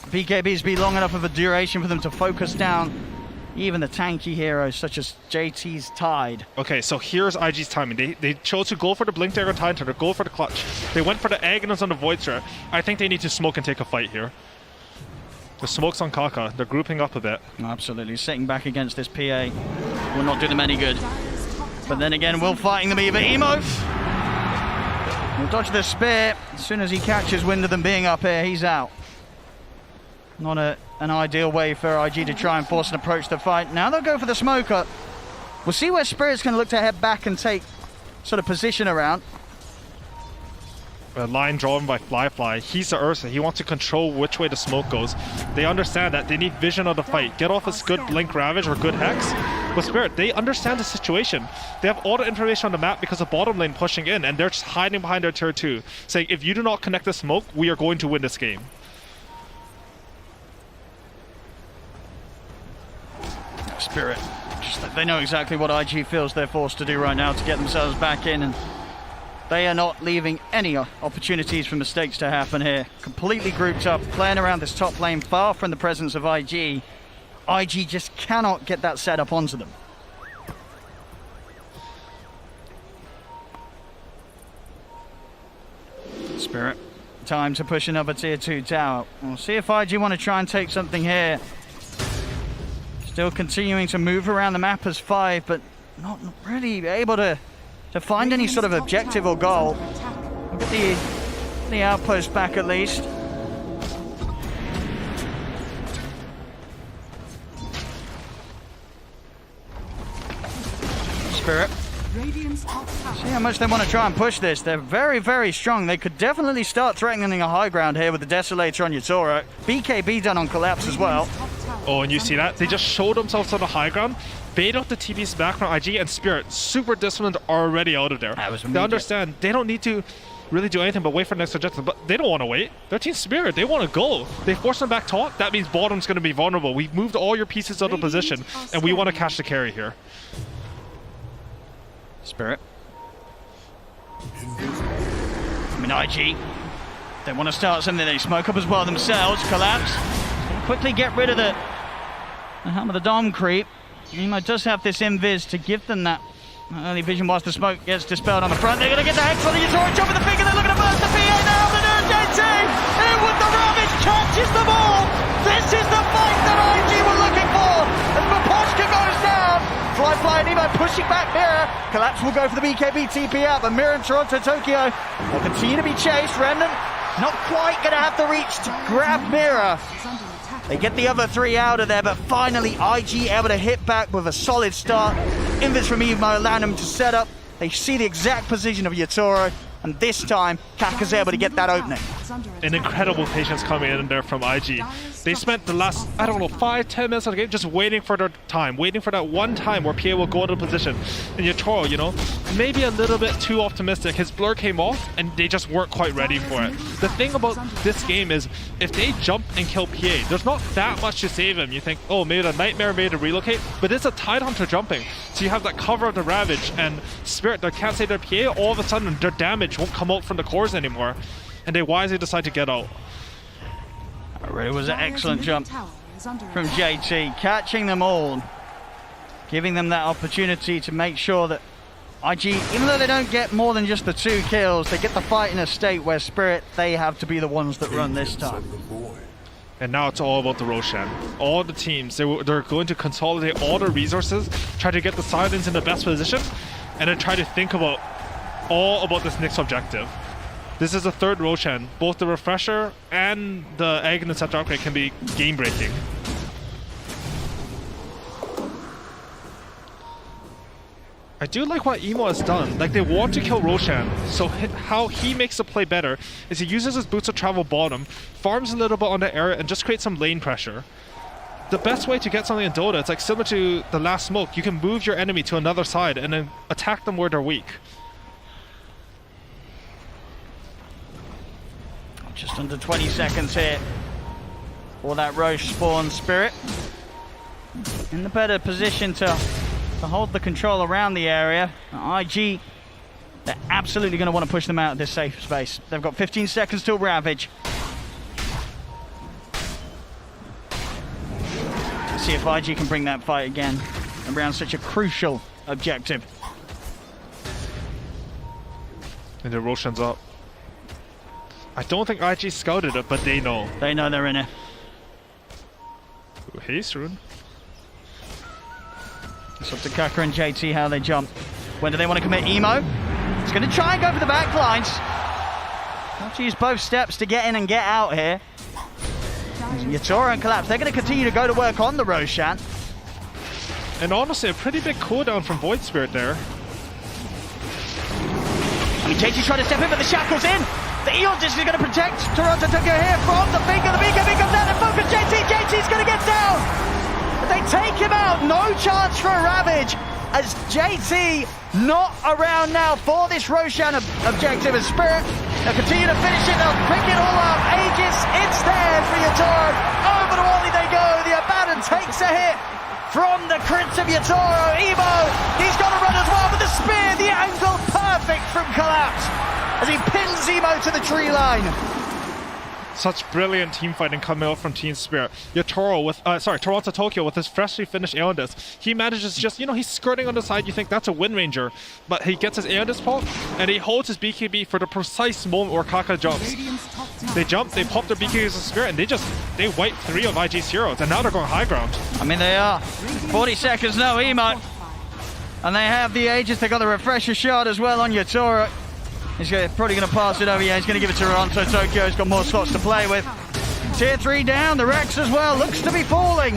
BKBs be long enough of a duration for them to focus down even the tanky heroes such as JT's Tide. Okay, so here's IG's timing. They chose to go for the Blink Dagger Tide Hunter, go for the clutch. They went for the Aghanos on the Void Strat. I think they need to smoke and take a fight here. The smoke's on Kaka. They're grouping up a bit. Absolutely. Sitting back against this PA will not do them any good. But then again, will fighting them either. Emo will dodge the spear. As soon as he catches wind of them being up here, he's out. Not an ideal way for IG to try and force an approach to the fight. Now they'll go for the smoker. We'll see where Spirit's going to look to head back and take sort of position around. A line drawn by Fly. He's the Ursa. He wants to control which way the smoke goes. They understand that. They need vision of the fight. Get off a good Blink Ravage or good Hex. But Spirit, they understand the situation. They have all the information on the map because of bottom lane pushing in, and they're just hiding behind their tier 2, saying, if you do not connect the smoke, we are going to win this game. Spirit, they know exactly what IG feels they're forced to do right now to get themselves back in, and they are not leaving any opportunities for mistakes to happen here. Completely grouped up, playing around this top lane, far from the presence of IG. IG just cannot get that setup onto them. Spirit, time to push another tier 2 tower. We'll see if IG want to try and take something here. Still continuing to move around the map as 5, but not really able to find any sort of objective or goal. Look at the outpost back at least. Spirit. See how much they want to try and push this. They're very, very strong. They could definitely start threatening a high ground here with the Desolator on Yutoro. BKB done on Collapse as well. Oh, and you see that? They just showed themselves on the high ground, bait out the TP's back from IG, and Spirit, super disciplined, already out of there. They understand they don't need to really do anything but wait for the next objective, but they don't want to wait. They're Team Spirit. They want to go. They force them back top. That means bottom's going to be vulnerable. We've moved all your pieces out of position, and we want to catch the carry here. Spirit. I mean, IG, they want to start something. They smoke up as well themselves. Collapse. Quickly get rid of the Helm of the Dom creep. Emo does have this invis to give them that early vision whilst the smoke gets dispelled on the front. They're going to get the Hex on the Yutoro, jump with the finger. They're looking to burst the PA now. The JT in with the Ravage catches them all. This is the fight that IG were looking for. As Maposhka goes down. Fly and Emo pushing back Mirror. Collapse will go for the BKB TP out, but Mirror and Toronto Tokyo will continue to be chased. Remnant not quite going to have the reach to grab Mirror. They get the other 3 out of there, but finally IG able to hit back with a solid start. Invis from Emo allowing them to set up. They see the exact position of Yutoro, and this time Kaka's able to get that opening. An incredible patience coming in there from IG. They spent the last, 5-10 minutes of the game just waiting for their time, waiting for that one time where PA will go into position. And Yutoro, maybe a little bit too optimistic. His blur came off and they just weren't quite ready for it. The thing about this game is if they jump and kill PA, there's not that much to save him. You think, oh, maybe the Nightmare made to relocate, but it's a Tide Hunter jumping. So you have that cover of the Ravage and Spirit that can't save their PA. All of a sudden, their damage won't come out from the cores anymore. And they wisely decide to get out. It was an excellent jump from JT, catching them all, giving them that opportunity to make sure that IG, even though they don't get more than just the 2 kills, they get the fight in a state where Spirit, they have to be the ones that run this time. And now it's all about the Roshan. All the teams, they're going to consolidate all the resources, try to get the Silence in the best position, and then try to think about this next objective. This is the 3rd Roshan. Both the Refresher and the Egg and the Scepter upgrade can be game-breaking. I do like what Emo has done. Like, they want to kill Roshan, so how he makes the play better is he uses his boots to travel bottom, farms a little bit on the area, and just creates some lane pressure. The best way to get something in Dota, it's like similar to the last smoke, you can move your enemy to another side and then attack them where they're weak. Just under 20 seconds here for that Roche spawn. Spirit in the better position to hold the control around the area. IG, they're absolutely going to want to push them out of this safe space. They've got 15 seconds till Ravage. Let's see if IG can bring that fight again around such a crucial objective. And the Roshan's up. I don't think IG scouted it, but they know. They know they're in it. Ooh, hey, Srun. It's up to Kaka and JT how they jump. When do they want to commit Emo? He's going to try and go for the back lines. Have to use both steps to get in and get out here. Yatora and Collapse, they're going to continue to go to work on the Roshan. And honestly, a pretty big cooldown from Void Spirit there. I mean, JT's trying to step in, but the Shackle's in. The Eon Disc is going to protect Toronto Tokyo here from the finger. The beacon comes down and focus JT. JT's going to get down. But they take him out. No chance for a Ravage as JT not around now for this Roshan objective. As Spirit, they'll continue to finish it. They'll pick it all up. Aegis, it's there for Yatoro. Over to Wally they go. The Abaddon takes a hit from the crits of Yatoro. Emo, he's got to run as well, but the spear, the angle perfect from Collapse as he pins Emo to the tree line. Such brilliant team fighting coming out from Team Spirit. Yatoro with, Toronto Tokyo with his freshly finished Aeon Disc. He manages just, he's skirting on the side. You think that's a Wind Ranger, but he gets his Aeon Disc pop and he holds his BKB for the precise moment where Kaka jumps. They jump, they pop their BKBs of Spirit, and they wipe 3 of IG's heroes, and now they're going high ground. I mean, they are. 40 seconds, no Emo. And they have the Aegis. They got the Refresher shot as well on Yatoro. He's probably going to pass it over. Yeah, he's going to give it to Toronto Tokyo. He's got more slots to play with. Tier 3 down. The Rex as well looks to be falling.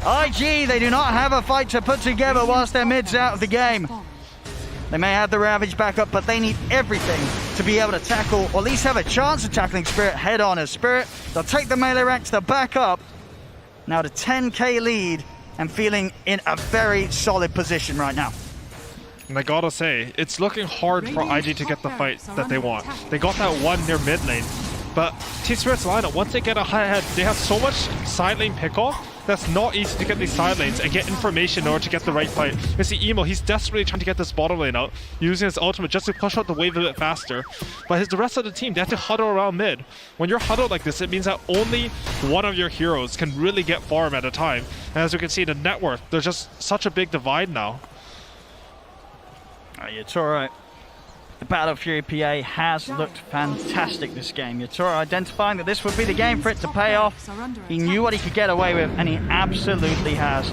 IG, they do not have a fight to put together whilst their mid's out of the game. They may have the Ravage back up, but they need everything to be able to tackle, or at least have a chance of tackling Spirit head on. As Spirit, they'll take the melee ranks, they'll back up. Now to 10k lead and feeling in a very solid position right now. And I gotta say, it's looking hard for IG to get the fight that they want. They got that one near mid lane, but Team Spirit's lineup, once they get a high head, they have so much side lane pickoff that's not easy to get these side lanes and get information in order to get the right fight. You see Emo, he's desperately trying to get this bottom lane out, using his ultimate just to push out the wave a bit faster. But the rest of the team, they have to huddle around mid. When you're huddled like this, it means that only one of your heroes can really get farm at a time. And as you can see, the net worth, there's just such a big divide now. Yatoro, the Battle Fury PA has looked fantastic this game. Yatoro identifying that this would be the game for it to pay off. He knew what he could get away with, and he absolutely has.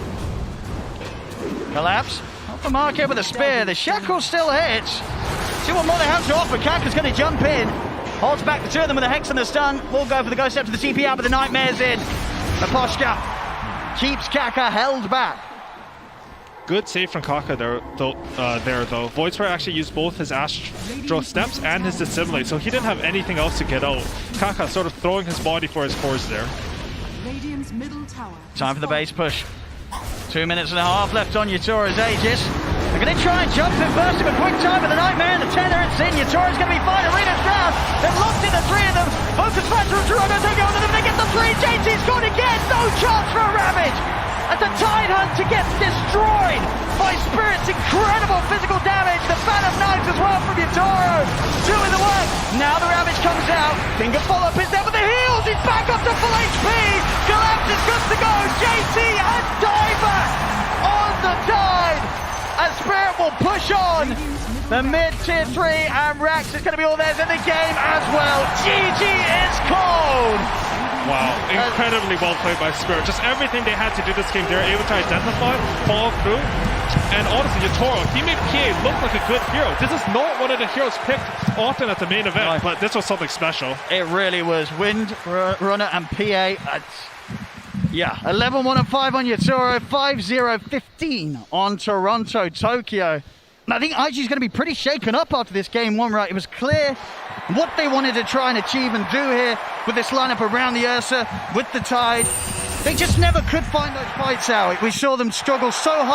Collapse off the mark here with a spear. The Shackle still hits. See what more they have to offer. Kaka's going to jump in. Holds back the 2 of them with a Hex and the stun. We'll go for the Ghost Step to the TP out, but the Nightmare's in. Aposhka keeps Kaka held back. Good save from Kaka there, though. Void Spirit actually used both his Astro Steps and his Dissimilate, so he didn't have anything else to get out. Kaka sort of throwing his body for his cores there. Time for the base push. 2 minutes and a half left on Yatoro's Aegis. They're going to try and jump in first of a quick time with the Nightmare and the Tether. It's in. Yatoro's going to be fine. Arena's down. They've locked in the 3 of them. Focus Factor from Toronto Tokyo on them. They get the 3. JT's gone again. No chance for a Ravage. As the Tide Hunter gets destroyed by Spirit's incredible physical damage. The Fan of Knives as well from Yatoro. Doing the work. Now the Ravage comes out. Finger follow-up is there with the heals. He's back up to full HP. Collapse is good to go. JT and Diver on the Tide. and Spirit will push on. The mid-tier 3 and Rax is going to be all theirs in the game as well. GG is called. Wow, incredibly well played by Spirit. Just everything they had to do this game, they were able to identify, follow through. And honestly, Yatoro, he made PA look like a good hero. This is not one of the heroes picked often at the main event, but this was something special. It really was. Wind Runner and PA. Yeah, 11-1 and 5 on Yatoro, 5-0-15 on Toronto, Tokyo. And I think IG's going to be pretty shaken up after this game one, right? It was clear what they wanted to try and achieve and do here with this lineup around the Ursa, with the Tide. They just never could find those fights out. We saw them struggle so hard.